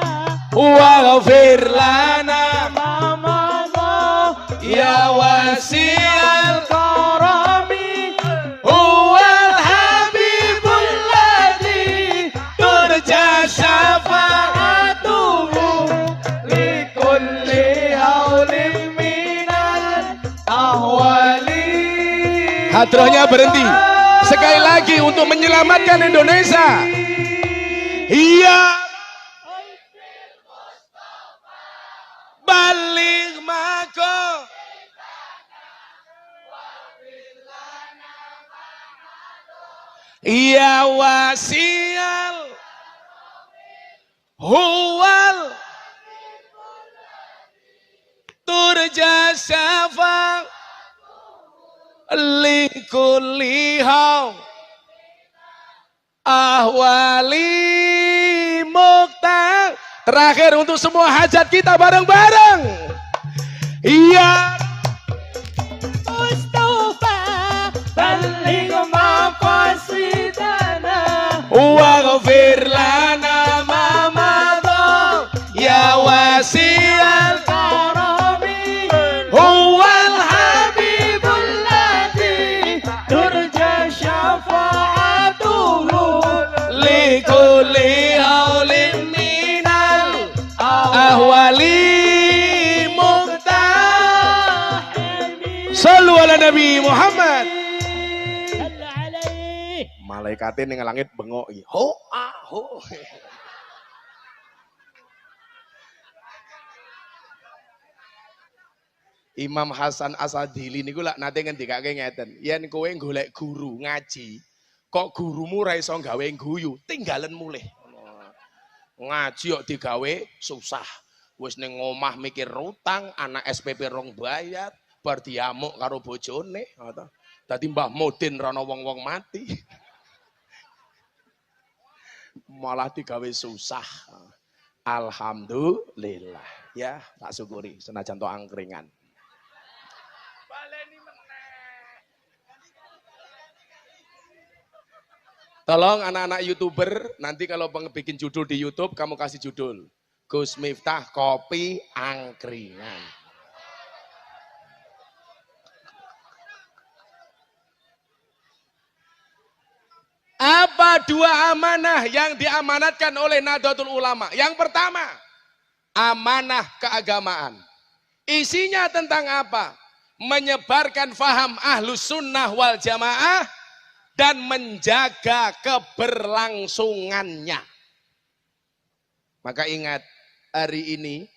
[SPEAKER 1] waghfir lana
[SPEAKER 2] ma madha
[SPEAKER 1] ya wasi'al
[SPEAKER 2] karami
[SPEAKER 1] huwal habibul ladzi turja syafa'atuhu
[SPEAKER 2] li kulli haulin minal ahwali.
[SPEAKER 1] Hadrohnya berhenti. Sekali lagi untuk menyelamatkan Indonesia. Iya. Balik mako. Iya wasial. Huwal. Turja syafa' likulli haw ahwali mukta. Terakhir untuk semua hajat kita bareng-bareng. Iya
[SPEAKER 2] Mustafa balik maqasidana
[SPEAKER 1] waghfir lana ma madha ya wasi'al
[SPEAKER 2] karami
[SPEAKER 1] huwal
[SPEAKER 2] habibul ladzi turja syafa'atuhu
[SPEAKER 1] likulli haulin minal ahwali muqtahimi. Shallu ala Nabi Muhammad. Malaikatnya ning langit bengok iki. Ho ah ho. Imam Hasan Asadili niku lak nate ngendikake ngeten, yen kowe golek guru ngaji, kok gurumu ra iso gawe guyu, tinggalen mulih. Ngaji kok digawe susah. Wis ning omah mikir utang, anak SPP rong bayar, bar diamuk karo bojone, ngono. Dadi Mbah Mudin rono wong-wong mati. Malah digawe susah. Alhamdulillah. Ya, tak syukuri senajan tok angkringan. Tolong anak-anak YouTuber, nanti kalau bikin judul di YouTube, kamu kasih judul Gus Miftah Kopi Angkringan. Apa dua amanah yang diamanatkan oleh Nahdlatul Ulama? Yang pertama, amanah keagamaan. Isinya tentang apa? Menyebarkan faham ahlus sunnah wal jamaah dan menjaga keberlangsungannya. Maka ingat, hari ini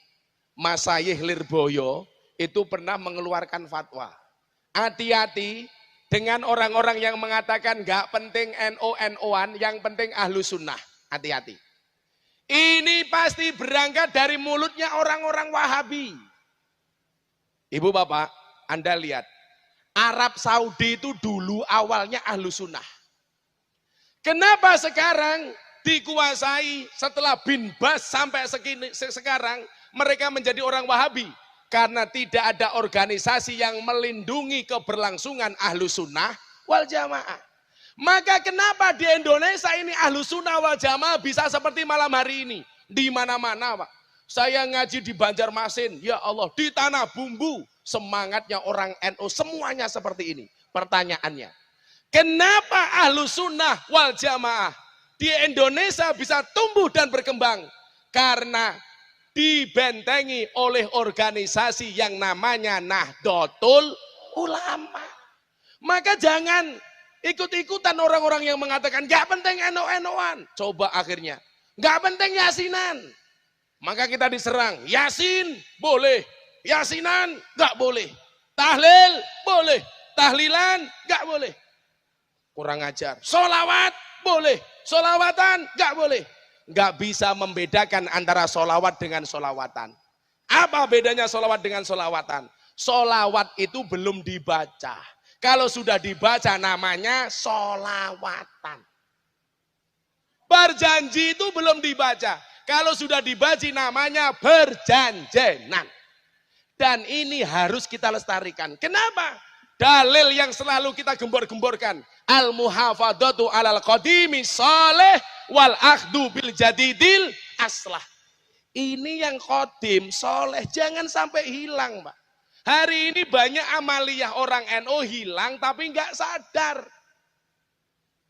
[SPEAKER 1] Masyayikh Lirboyo itu pernah mengeluarkan fatwa. Hati-hati dengan orang-orang yang mengatakan gak penting NO-NO-an, yang penting ahlus sunnah. Hati-hati. Ini pasti berangkat dari mulutnya orang-orang Wahabi. Ibu bapak, Anda lihat. Arab Saudi itu dulu awalnya Ahlus Sunnah. Kenapa sekarang dikuasai setelah bin Bas sampai sekarang mereka menjadi orang Wahabi? Karena tidak ada organisasi yang melindungi keberlangsungan Ahlus Sunnah wal Jamaah. Maka kenapa di Indonesia ini Ahlus Sunnah wal Jamaah bisa seperti malam hari ini? Di mana-mana Pak. Saya ngaji di Banjarmasin, ya Allah, di Tanah Bumbu. Semangatnya orang NU semuanya seperti ini. Pertanyaannya, kenapa Ahlus Sunnah wal Jamaah di Indonesia bisa tumbuh dan berkembang? Karena dibentengi oleh organisasi yang namanya Nahdlatul Ulama. Maka jangan ikut-ikutan orang-orang yang mengatakan gak penting NU-NUan. Coba akhirnya, gak penting yasinan. Maka kita diserang, yasin boleh, yasinan gak boleh. Tahlil boleh, tahlilan gak boleh. Kurang ajar. Solawat boleh, solawatan gak boleh. Gak bisa membedakan antara solawat dengan solawatan. Apa bedanya solawat dengan solawatan? Solawat itu belum dibaca. Kalau sudah dibaca namanya solawatan. Berjanji itu belum dibaca. Kalau sudah dibaca namanya berjanjenan. Dan ini harus kita lestarikan. Kenapa? Dalil yang selalu kita gembor-gemborkan. Al-muhafadatu alal qadimi saleh wal akhdu bil jadidil aslah. Ini yang qadim, soleh. Jangan sampai hilang Pak. Hari ini banyak amaliyah orang NU hilang tapi nggak sadar.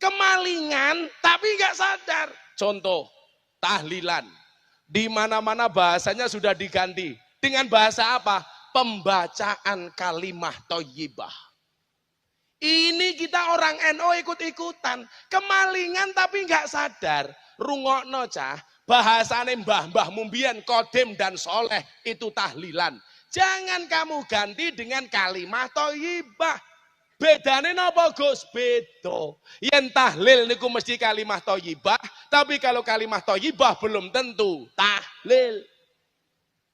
[SPEAKER 1] Kemalingan tapi nggak sadar. Contoh, tahlilan. Di mana-mana bahasanya sudah diganti. Dengan bahasa apa? Pembacaan kalimah thayyibah. Ini kita orang NU ikut-ikutan. Kemalingan tapi nggak sadar. Rungokno cah, bahasane mbah-mbah mumbian qadim dan soleh itu tahlilan. Jangan kamu ganti dengan kalimah thayyibah. Bedane napa Gus? Beda. Yen tahlil niku mesti kalimah thayyibah, tapi kalau kalimah thayyibah belum tentu tahlil.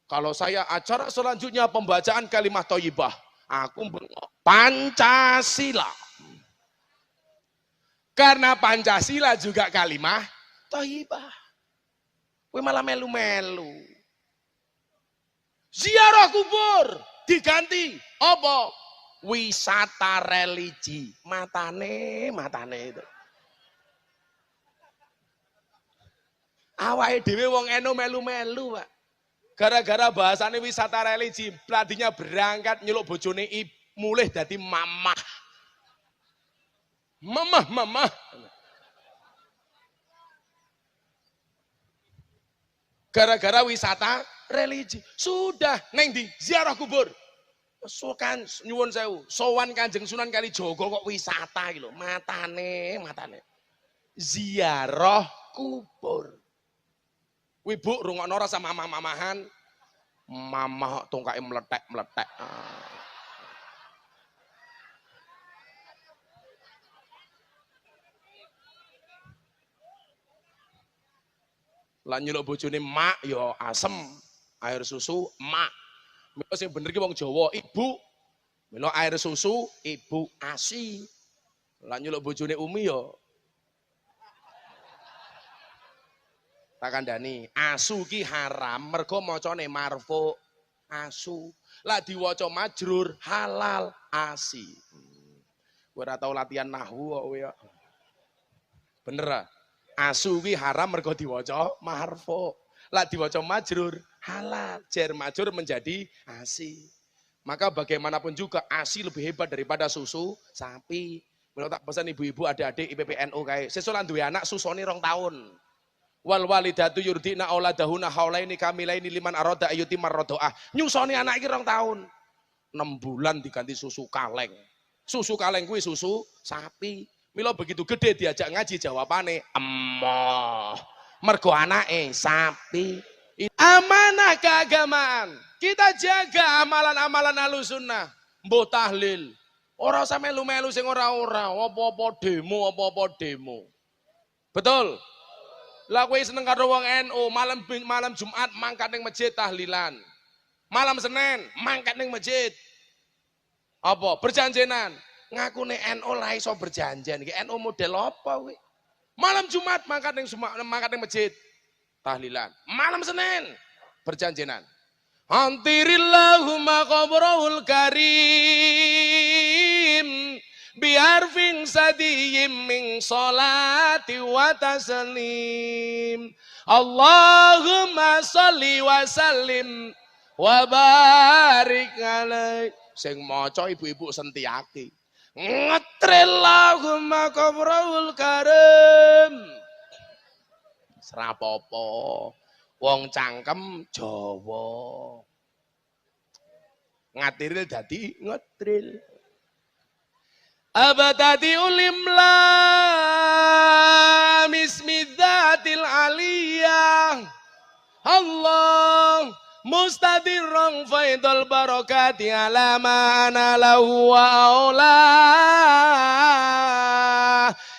[SPEAKER 1] Kalau saya acara selanjutnya pembacaan kalimah thayyibah, aku Pancasila. Karena Pancasila juga kalimah thayyibah. Kowe malah melu-melu. Ziarah kubur diganti apa? Wisata religi. Matane itu. Awake dhewe wong NU melu-melu, Pak. Gara-gara bahasane wisata religi, pelatinya berangkat nyeluk bojone mulih dadi mamah. Mamah. Gara-gara wisata religi. Sudah, neng di ziarah kubur. Sokan nyuwun sewu, sowan Kanjeng Sunan Kalijaga kok wisata iki lho. Matane. Ziarah kubur. Kuwi Bu rungokno ora sama mamah-mamahan. Mamah tongkake meletek. Lah nyeluk bojone mak ya asem, air susu mak. Mila sing bener ki wong Jawa, ibu. Mila air susu ibu asi. Lah nyeluk bojone umi ya tak kandhani, asu ki haram mergo macane marfu asu. Lah diwaca majrur halal asi. Kowe ora tau latihan nahwu kok kowe ya. Bener ah? Asu ki haram mergo diwaca marfu. Lah diwaca majrur halal. Jar majrur menjadi asi. Maka bagaimanapun juga asi lebih hebat daripada susu sapi. Mila tak pesan ibu-ibu adik-adik IPPNU kae, sesuk lan duwe anak susone 2 tahun. Wal walidatu yurdina auladahuna haulaini kamilaini liman arada ayuti marrodoah. Nyusoni anak iki 2 tahun. 6 bulan diganti susu kaleng. Susu kaleng kuwi susu sapi. Mila begitu gede diajak ngaji jawabane emoh. Mergo anake sapi. Amanah keagamaan. Kita jaga amalan-amalan Ahlussunnah. Mbuh tahlil. Ora usah melu-melu sing ora-ora, apa-apa demo. Betul? Lah kowe seneng karo wong NU, malam Jumat mangkat ning masjid tahlilan. Malam Senin mangkat ning masjid. Apa? Berjanjenan. Ngakune NU ora iso berjanjian. Iki NU model apa kowe? Malam Jumat mangkat ning masjid tahlilan. Malam Senin berjanjenan. Antirillahumma qabrahul karim biarfin sadiyim min salati wa taslim. Allahumma sholli wa sallim wa barik alaih. Sing maca ibu-ibu Sentiaki. Ngetrillahumma qabrahul karim. Serapopo. Wong cangkem Jawa. Ngatiril dadi ngetril. Abadati ulim lam ismidzatil aliyah. Allah mustadirrang faidul barakati ala ma ana lahu wa aula.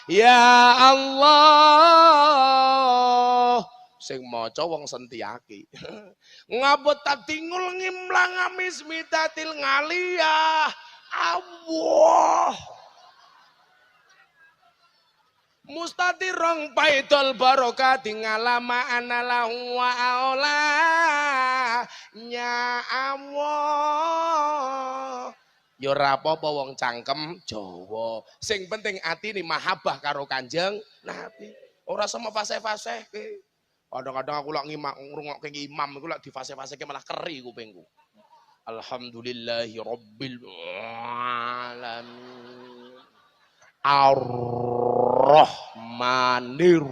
[SPEAKER 1] Ya Allah. Sing maca wong Sentiaki. Ngabot tatingul ngimlang amis mitatil ngaliyah. Allah. Mustadirong paidol barokati ngalama analah wa aula. Ya Allah. Ya ora apa-apa wong cangkem Jawa. Sing penting atine mahabbah karo Kanjeng Nabi. Ora sama fase-fase ke. Kadang-kadang aku lak ngrungokke imam iku lak difase-faseke malah keri kupingku. Alhamdulillahi rabbil alamin. Ar-Rahmanir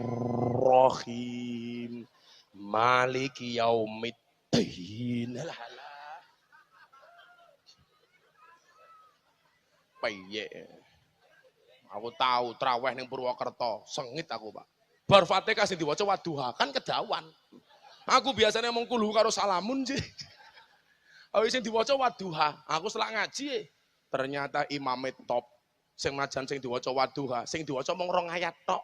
[SPEAKER 1] Rahim. Maliki yaumiddin. Piye? Aku tahu traweh ning Purwokerto, sengit aku, Pak. Bar Fatihah sing diwaca Wadduha kan kedawan. Aku biasanya mung kulhu karo salamun sih. Awis sing diwaca Wadduha, aku selak ngaji ternyata imame top. Sing najan sing diwaca Wadduha, sing diwaca mung 2 ayat tok.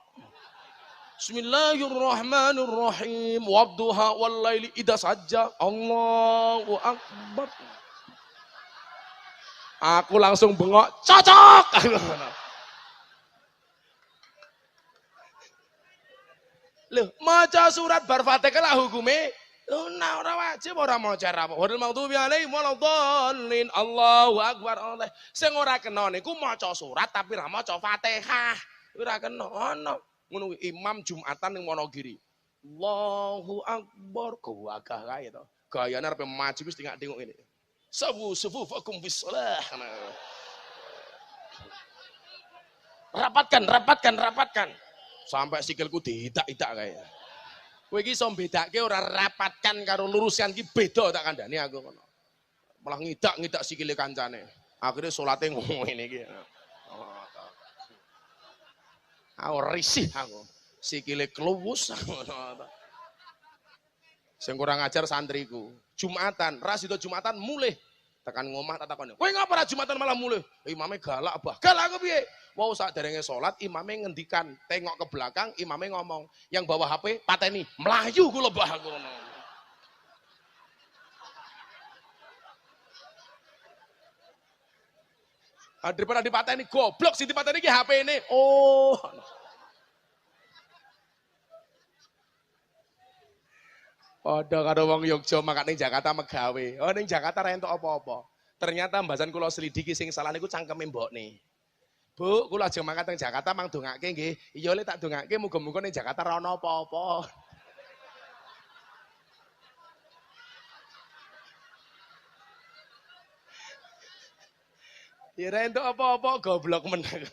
[SPEAKER 1] Bismillahirrahmanirrahim. Wadduha wal laili idza sajja. Allahu akbar. Aku langsung bengok, cocok. Loh, maca surat bar Fatihah lah hukume. Loh, nah ora wajib ora maca apa. Wadul maghdubi alaihim waladdallin. Allahu akbar. Allah. Sing ora kena niku maca surat tapi ora maca Fatihah. Ora kena ono. Ngono imam Jumatan ning Wonogiri. Allahu akbar. Gagah kae to. Gayane arep maju wis tengok ini. Sufufakum bis shalah. Rapatkan. Sampai sikilku diidak-idak kae. Kowe iki iso mbedake ora rapatkan karo lurusan iki beda tak kandhani aku ngono. Malah ngidak-ngidak sikile kancane. Akhire salate ngene iki. Aku risih aku. Sikile kluwus ngono. Sing kurang ajar santriku. Jumatan, ras itu Jumatan mulih. Tekan ngomah tak takoni. Kowe ngapa ora Jumatan malah mulih? Imame galak, Bah. Galak aku piye? Wow, saat derenge sholat, imame ngendikan, tengok ke belakang, imame ngomong, yang bawa HP, pateni, melayu kula bah aku. Daripada dipateni, goblok sih dipateni ki HP ini. Oh. Ada karo wong Yogya makan ning Jakarta megawe. Oh ning Jakarta ra entuk apa-apa. Ternyata mbasan kula selidiki sing salah niku cangkeme mbokne. Bu, kula ajeng mangkat teng Jakarta mang dongake nggih. Iya le tak dongake muga-muga ning Jakarta ra ono apa-apa. Ya ra entuk apa-apa goblok meneh.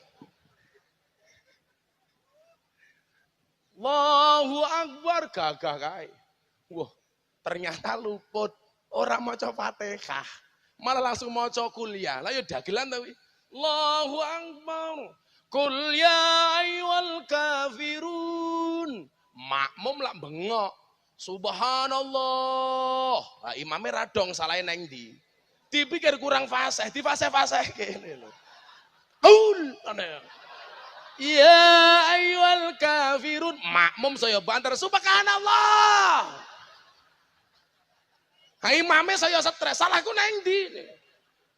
[SPEAKER 1] Allahu Akbar gagah kae. Wah, ternyata luput. Orang maca Fatihah. Malah langsung maca kuliah. Lah ya dagelan ta kuwi. Allahu Akbar. Qul ya ayyuhal kafirun. Makmum lak bengok. Subhanallah. Lah imame radong salahe neng ndi. Dipikir kurang fasih, di fasih-fasih kene lho. Qul. Ya ayyuhal kafirun. Makmum saya banter. Subhanallah. Hai imame saya stres. Salahku nang ndi?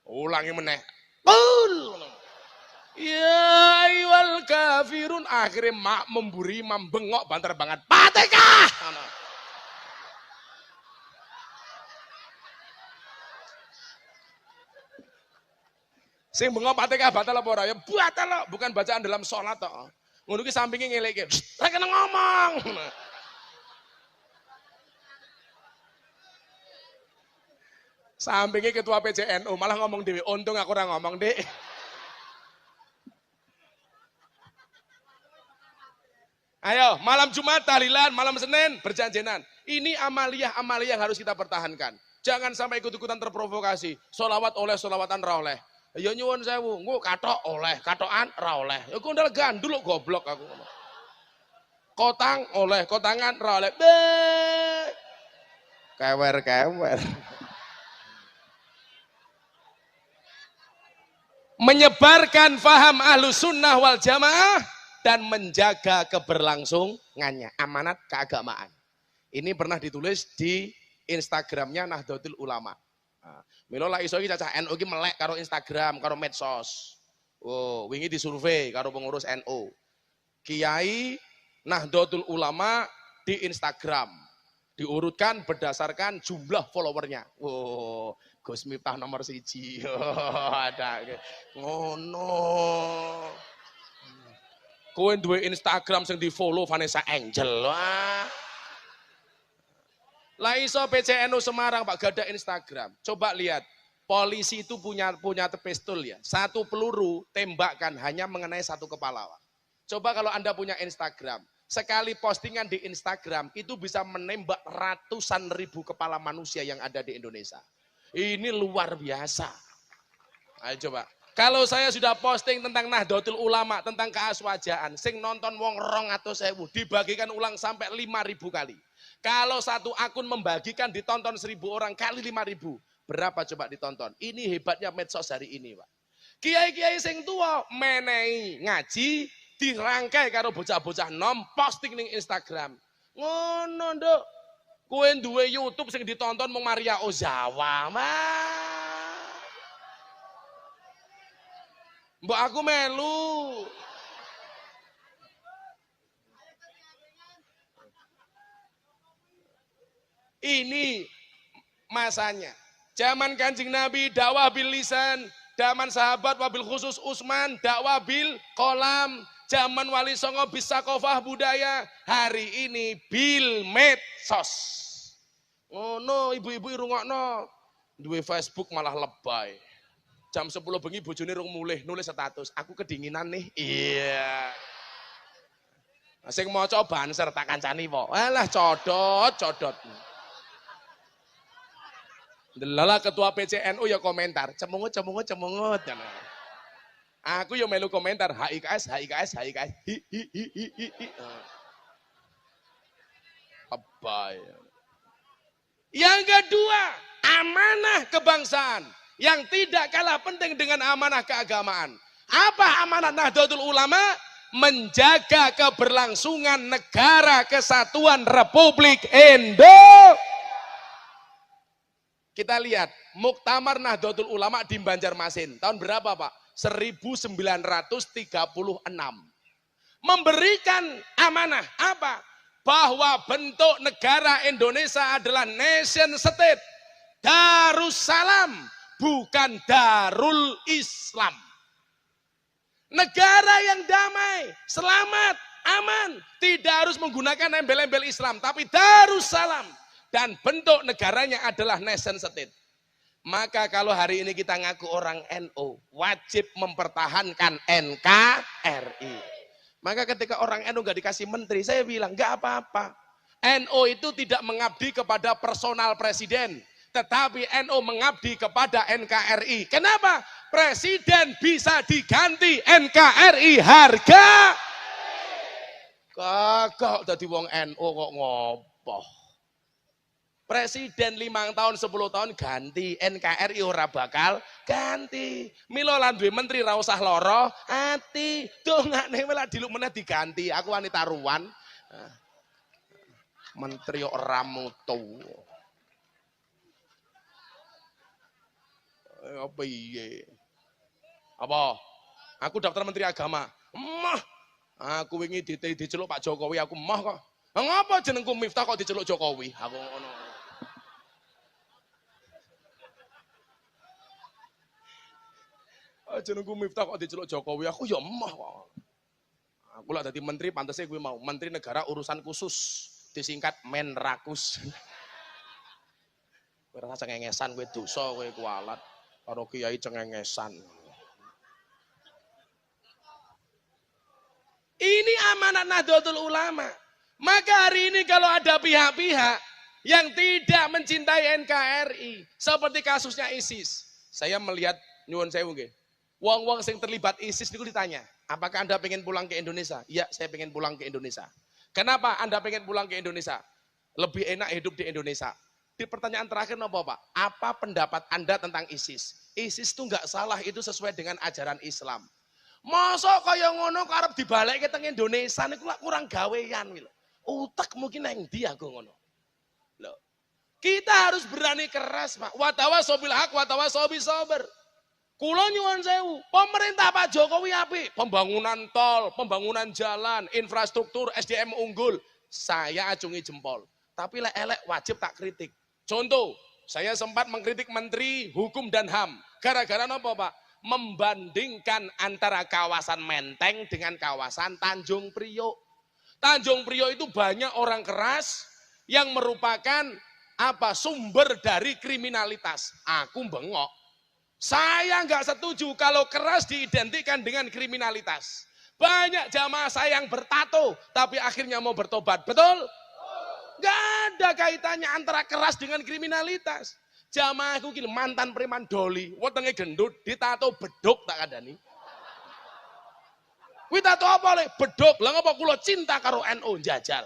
[SPEAKER 1] Ulangi meneh. Qul. Ya ayyuhal kafirun. Akhirnya makmum buri imam bengok banter banget. Fatihah. Sing bengok Fatihah batal apa ora? Ya batal loh, bukan bacaan dalam sholat toh. Ngono ki sampinge ngeleke. Ra kena ngomong. Sampinge ketua PCNU malah ngomong dhewe. Untung aku ora ngomong, Dik. Ayo, malam Jumat tahlilan, malam Senin berjanjenan. Ini amalia-amalia yang harus kita pertahankan. Jangan sampai ikut-ikutan terprovokasi. Solawat oleh, solawatan ra oleh. Ya nyuwun sewu, engko katok oleh, katokan ra oleh. Ya kok ndel gandul kok goblok aku. Kotang oleh, kotangan ra oleh. Kewer-kewer. Menyebarkan faham ahlus sunnah wal jamaah dan menjaga keberlangsungannya, amanat keagamaan. Ini pernah ditulis di Instagramnya Nahdlatul Ulama. Nah, milo lah iso iki cacah NU iki melek karo Instagram, karo medsos. Oh, wingi disurvei karo pengurus NU. Kiai Nahdlatul Ulama di Instagram diurutkan berdasarkan jumlah followernya. Oh, Gus Miftah nomor 1. Oh, ada ngono. Kowe duwe Instagram sing di-follow Vanessa Angel. Wah. Lah iso PCNU Semarang Pak gada Instagram. Coba lihat. Polisi itu punya pistol ya. Satu peluru tembakkan hanya mengenai satu kepala. Pak. Coba kalau Anda punya Instagram, sekali postingan di Instagram itu bisa menembak ratusan ribu kepala manusia yang ada di Indonesia. Ini luar biasa. Ayo coba. Kalau saya sudah posting tentang Nahdlatul Ulama, tentang keaswajaan, sing nonton wong 200.000, dibagikan ulang sampai 5.000 kali. Kalau satu akun membagikan ditonton 1.000 orang kali 5.000, berapa coba ditonton? Ini hebatnya medsos hari ini, Pak. Kiai-kiai sing tua menehi ngaji dirangkai karo bocah-bocah nom posting ning Instagram. Ngono, Nduk. Kowe duwe YouTube sing ditonton mung Maria Ozawa, mah. Mbok aku melu. Ini masanya. Zaman Kanjeng Nabi dakwah bil lisan, zaman sahabat wabil khusus Utsman dakwah bil kolam, zaman Wali Songo bisa kofah budaya, hari ini bil medsos. Oh no, ibu-ibu irungokno, duwe Facebook malah lebay. Jam 10 bengi bojone rung mulih nulis status, aku kedinginan nih. Iya. Sing maca banser tak kancani po. Alah codot. Delala ketua PCNU ya komentar, cemungut. Aku ya melu komentar, HIKS. Apa ya? Yang kedua, amanah kebangsaan yang tidak kalah penting dengan amanah keagamaan. Apa amanah Nahdlatul Ulama? Menjaga keberlangsungan negara kesatuan Republik Indonesia. Kita lihat Muktamar Nahdlatul Ulama di Banjarmasin tahun berapa Pak? 1936. Memberikan amanah apa? Bahwa bentuk negara Indonesia adalah nation state. Darussalam, bukan Darul Islam. Negara yang damai, selamat, aman. Tidak harus menggunakan embel-embel Islam, tapi Darussalam. Dan bentuk negaranya adalah nation state. Maka kalau hari ini kita ngaku orang NU, wajib mempertahankan NKRI. Maka ketika orang NU gak dikasih menteri, saya bilang gak apa-apa. NU itu tidak mengabdi kepada personal presiden, tetapi NU mengabdi kepada NKRI. Kenapa? Presiden bisa diganti, NKRI harga. Kagak dadi wong NU kok ngopoh. Presiden 5 tahun 10 tahun ganti, NKRI ora bakal ganti. Milo lan duwe menteri ra usah lara ati. Dongane wela diluk meneh diganti. Aku wanita ruwan. Menteri ora mutu. Apa iye? Apa? Aku daftar Menteri Agama. Emah. Aku wingi diceluk Pak Jokowi, aku emah kok. Ngapa jenengku Miftah kok diceluk Jokowi? Aku ngono. Jenengku Miftah kok diceluk Jokowi, aku ya emah kok. Aku lah dadi menteri pantese kuwi mau, Menteri Negara Urusan Khusus, disingkat Menrakus. Kowe rasa cengengesan kowe dosa kowe kualat karo kiai cengengesan. Ini amanat Nahdlatul Ulama. Maka hari ini kalau ada pihak-pihak yang tidak mencintai NKRI, seperti kasusnya ISIS, saya melihat nyuwun sewu nggih. Wong-wong sing terlibat ISIS niku ditanya, apakah Anda pengen pulang ke Indonesia? Iya, saya pengen pulang ke Indonesia. Kenapa Anda pengen pulang ke Indonesia? Lebih enak hidup di Indonesia. Di pertanyaan terakhir nopo Pak? Apa pendapat Anda tentang ISIS? ISIS itu nggak salah, itu sesuai dengan ajaran Islam. Masa kaya ngono karep dibalik ke teng Indonesia niku kurang gawean lho. Utek mungkin nang ndi aku ngono. Loh. Kita harus berani keras, Pak. Wa tawasau bil haq wa tawasau bis sabr. Kula nyuwun sewu, pemerintah Pak Jokowi apik, pembangunan tol, pembangunan jalan, infrastruktur, SDM unggul, saya acungi jempol. Tapi lek elek wajib tak kritik. Contoh, saya sempat mengkritik Menteri Hukum dan HAM. Gara-gara napa, Pak? Membandingkan antara kawasan Menteng dengan kawasan Tanjung Priok. Tanjung Priok itu banyak orang keras yang merupakan sumber dari kriminalitas. Aku bengok. Saya nggak setuju kalau keras diidentikan dengan kriminalitas. Banyak jamaah saya yang bertato, tapi akhirnya mau bertobat. Betul? Nggak ada kaitannya antara keras dengan kriminalitas. Jamaahku ki mantan preman doli, wetenge gendut, ditato beduk tak kandhani. Kuwi tato apa le? Beduk. Lah ngapa kula cinta karo NU njajal.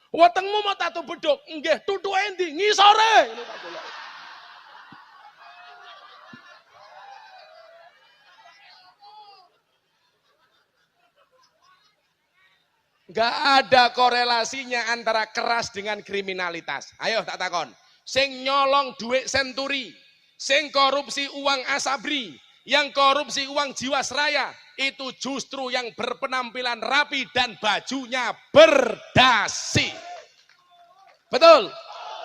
[SPEAKER 1] Wetengmu mau tato beduk? Nggih, tutuke endi? Ngisore. Ngono tak kula. Enggak ada korelasinya antara keras dengan kriminalitas. Ayo tak takon. Sing nyolong duit senturi, sing korupsi uang asabri, yang korupsi uang jiwasraya, itu justru yang berpenampilan rapi dan bajunya berdasi. Betul?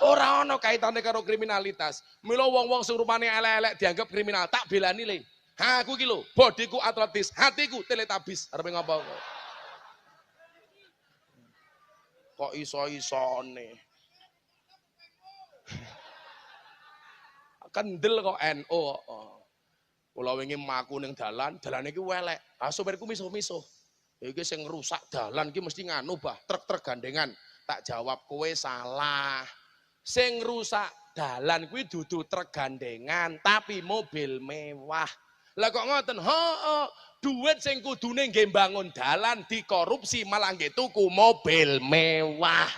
[SPEAKER 1] Ora ono kaitane karo kriminalitas. Mila wong-wong sing rupane elek-elek dianggap kriminal, tak belani le. Aku ki lho, bodiku atletis, hatiku teletabis. Arep ngapa kok? Kok iso-isone? Kendel kok NU. Kula wingi mlaku ning dalan iki welek. Sopirku misuh-misuh. Iki sing rusak dalan iki mesti nganu bah, truk-truk gandengan. Tak jawab kowe salah. Sing rusak dalan kuwi dudu truk gandengan, tapi mobil mewah. Lah kok ngoten? Heeh. Duit sing kudune nggih bangun dalan dikorupsi malah nggih tuku mobil mewah.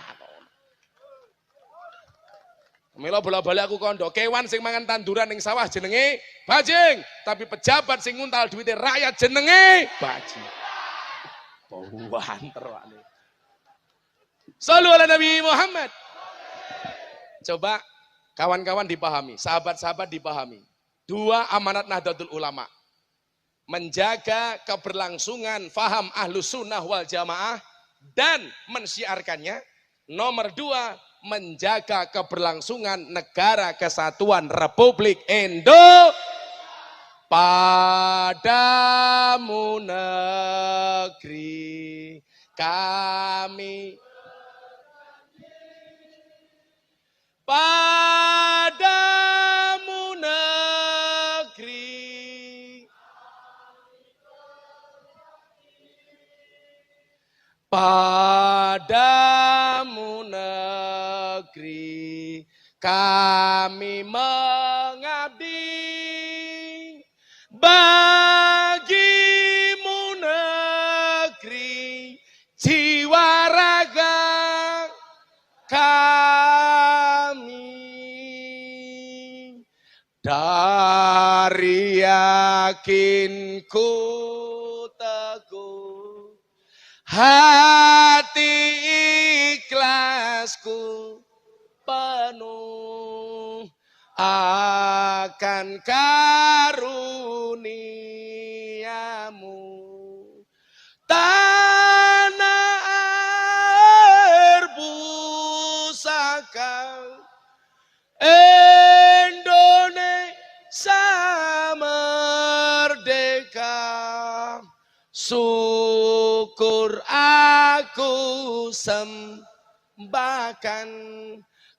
[SPEAKER 1] Mila bola-bali aku kondo, kewan sing mangan tanduran ning sawah jenenge bajing, tapi pejabat sing nguntal duwite rakyat jenenge bajing. Bauan terwane. Shallu ala Nabi Muhammad. Coba kawan-kawan dipahami, sahabat-sahabat dipahami. Dua amanat Nahdlatul Ulama. Menjaga keberlangsungan faham Ahlus Sunnah wal Jamaah dan mensyiarkannya. Nomor dua, menjaga keberlangsungan Negara Kesatuan Republik Indonesia. Padamu negeri kami, padamu negeri, padamu negeri kami mengabdi, bagimu negeri jiwa raga kami. Dari yakinku teguh, hati ikhlasku penuh akan karuniamu. Tanah air pusaka Indonesia merdeka, syukur aku sembahkan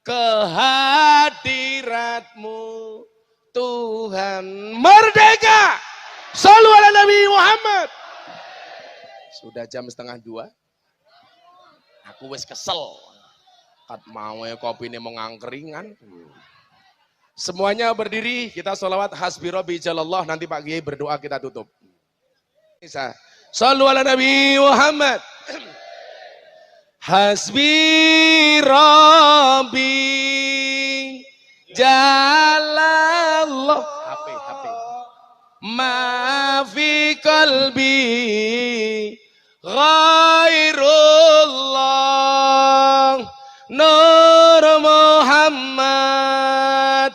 [SPEAKER 1] kehadiratmu Tuhan. Merdeka, shallu ala Nabi Muhammad. Sudah jam 1:30, aku wis kesel. Kat mau kopi ini mau ngangkeringan. Semuanya berdiri, kita sholawat hasbi rabbi jalallah. Nanti Pak Kiai berdoa, kita tutup. Shallu ala Nabi Muhammad. Hasbi rabbi jalallah. HP. Ma fi qalbi ghairullah. Nur Muhammad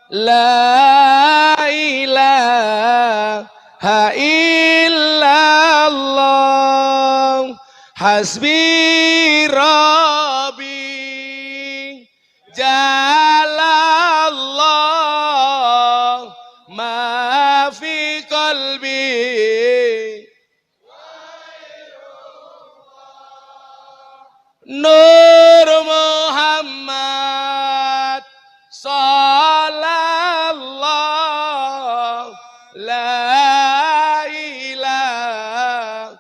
[SPEAKER 1] la ilaha illallah. Hasbi rabbi jalallah. Ma fi qalbi Nur Muhammad sallallahu la ilaha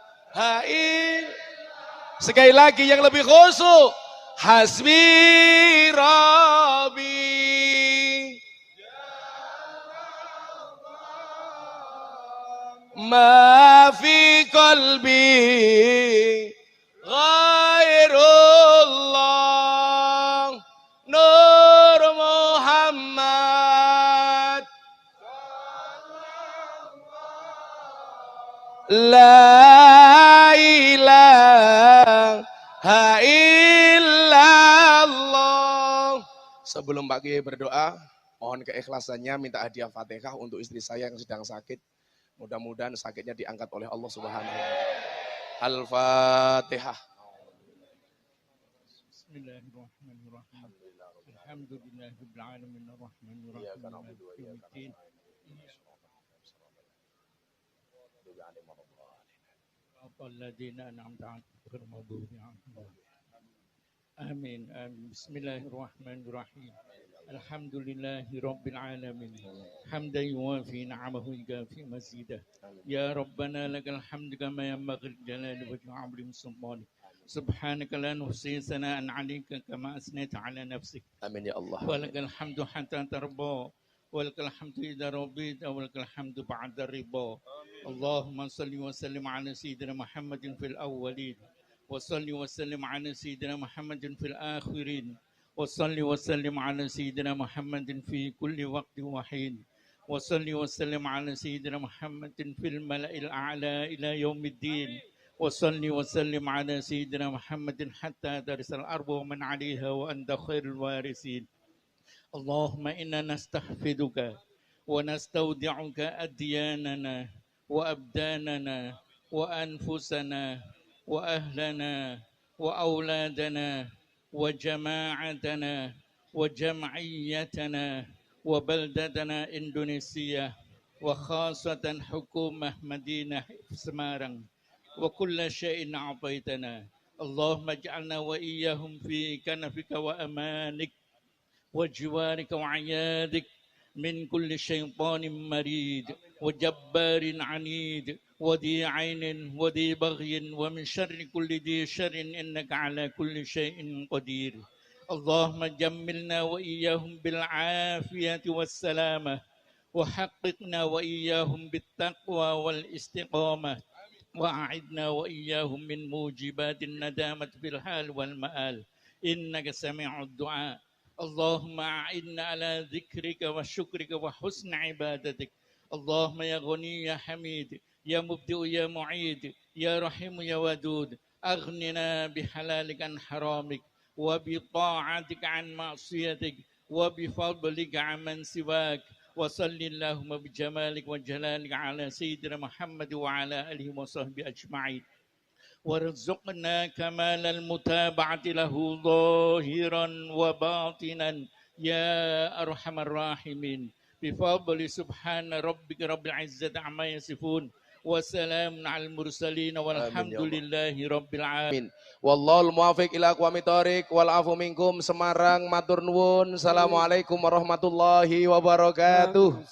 [SPEAKER 1] illallah. Sekali lagi yang lebih khusyuk. Hasbi rabbi ma fi qalbi ghairullah. Nur Muhammad la ilaha illallah. Sebelum Pak Kiai berdoa, mohon keikhlasannya minta hadiah Fatihah untuk istri saya yang sedang sakit. Mudah-mudahan sakitnya diangkat oleh Allah Subhanahu wa taala. Al-Fatihah.
[SPEAKER 2] Bismillahirrahmanirrahim. Alhamdulillahirabbil alamin arrahmanir rahim. Maliki yaumiddin. Alladzina an'amta 'alaihim ghairil maghdubi 'alaihim. Amin. Bismillahirrahmanirrahim. Alhamdulillahi rabbil alamin. Hamdan yuwafi ni'amahu yukafi mazidah. Ya Rabbana lakal hamdu kama yanbaghi lijalali wajhi 'azimi sultanik. Subhanaka la nuhsi sana'an 'alaika kama asnaita 'ala nafsik.
[SPEAKER 1] Amin ya Allah.
[SPEAKER 2] Walakal hamdu hatta tarda. Walakal hamdu idza radita walakal hamdu ba'da ridha. Allahumma salli wa sallim 'ala sayyidina Muhammadin fil awwalin. Wa salli wa sallim 'ala sayyidina Muhammadin fil akhirin. وصلي وسلم على سيدنا محمد في كل وقت وحين وصلي وسلم على سيدنا محمد في الملأ الأعلى إلى يوم الدين وصلي وسلم على سيدنا محمد حتى ترث الأرض ومن عليها وأنت خير الوارثين. اللهم إنا نستحفظك ونستودعك أدياننا وأبداننا وأنفسنا وأهلنا وأولادنا وجماعتنا وجمعيتنا وبلدتنا إندونيسيا وخاصة حكومة مدينة سمارang وكل شيء أعطيتنا. اللهم اجعلنا وإياهم في كنفك وأمانك وجوارك وعيادك من كل شيطان مريد وجبار عنيد وذي عين وذي بغي ومن شر كل ذي شر إنك على كل شيء قدير. اللهم جملنا وإياهم بالعافية والسلامة وحققنا وإياهم بالتقوى والاستقامة وأعدنا وإياهم من موجبات الندامة في الحال والمآل. إنك سميع الدعاء. اللهم أعنا على ذكرك وشكرك وحسن عبادتك. اللهم يا غني يا حميد يا مبدئ يا معيد يا رحيم يا ودود، أغننا بحلالك عن حرامك، وبطاعتك عن معصيتك، وبفضلك عن من سواك. وصل اللهم بجمالك وجلالك على سيدنا محمد وعلى آله وصحبه أجمعين، وارزقنا كمال المتابعة له ظاهرا وباطنا يا أرحم الراحمين، بفضل سبحان ربك رب العزة عما يصفون، وسلام على المرسلين والحمد لله رب العالمين.
[SPEAKER 1] Wallahul muwaffiq ila aqwamit thoriq wal afu minkum. Semarang matur nuwun. Assalamualaikum warahmatullahi wabarakatuh.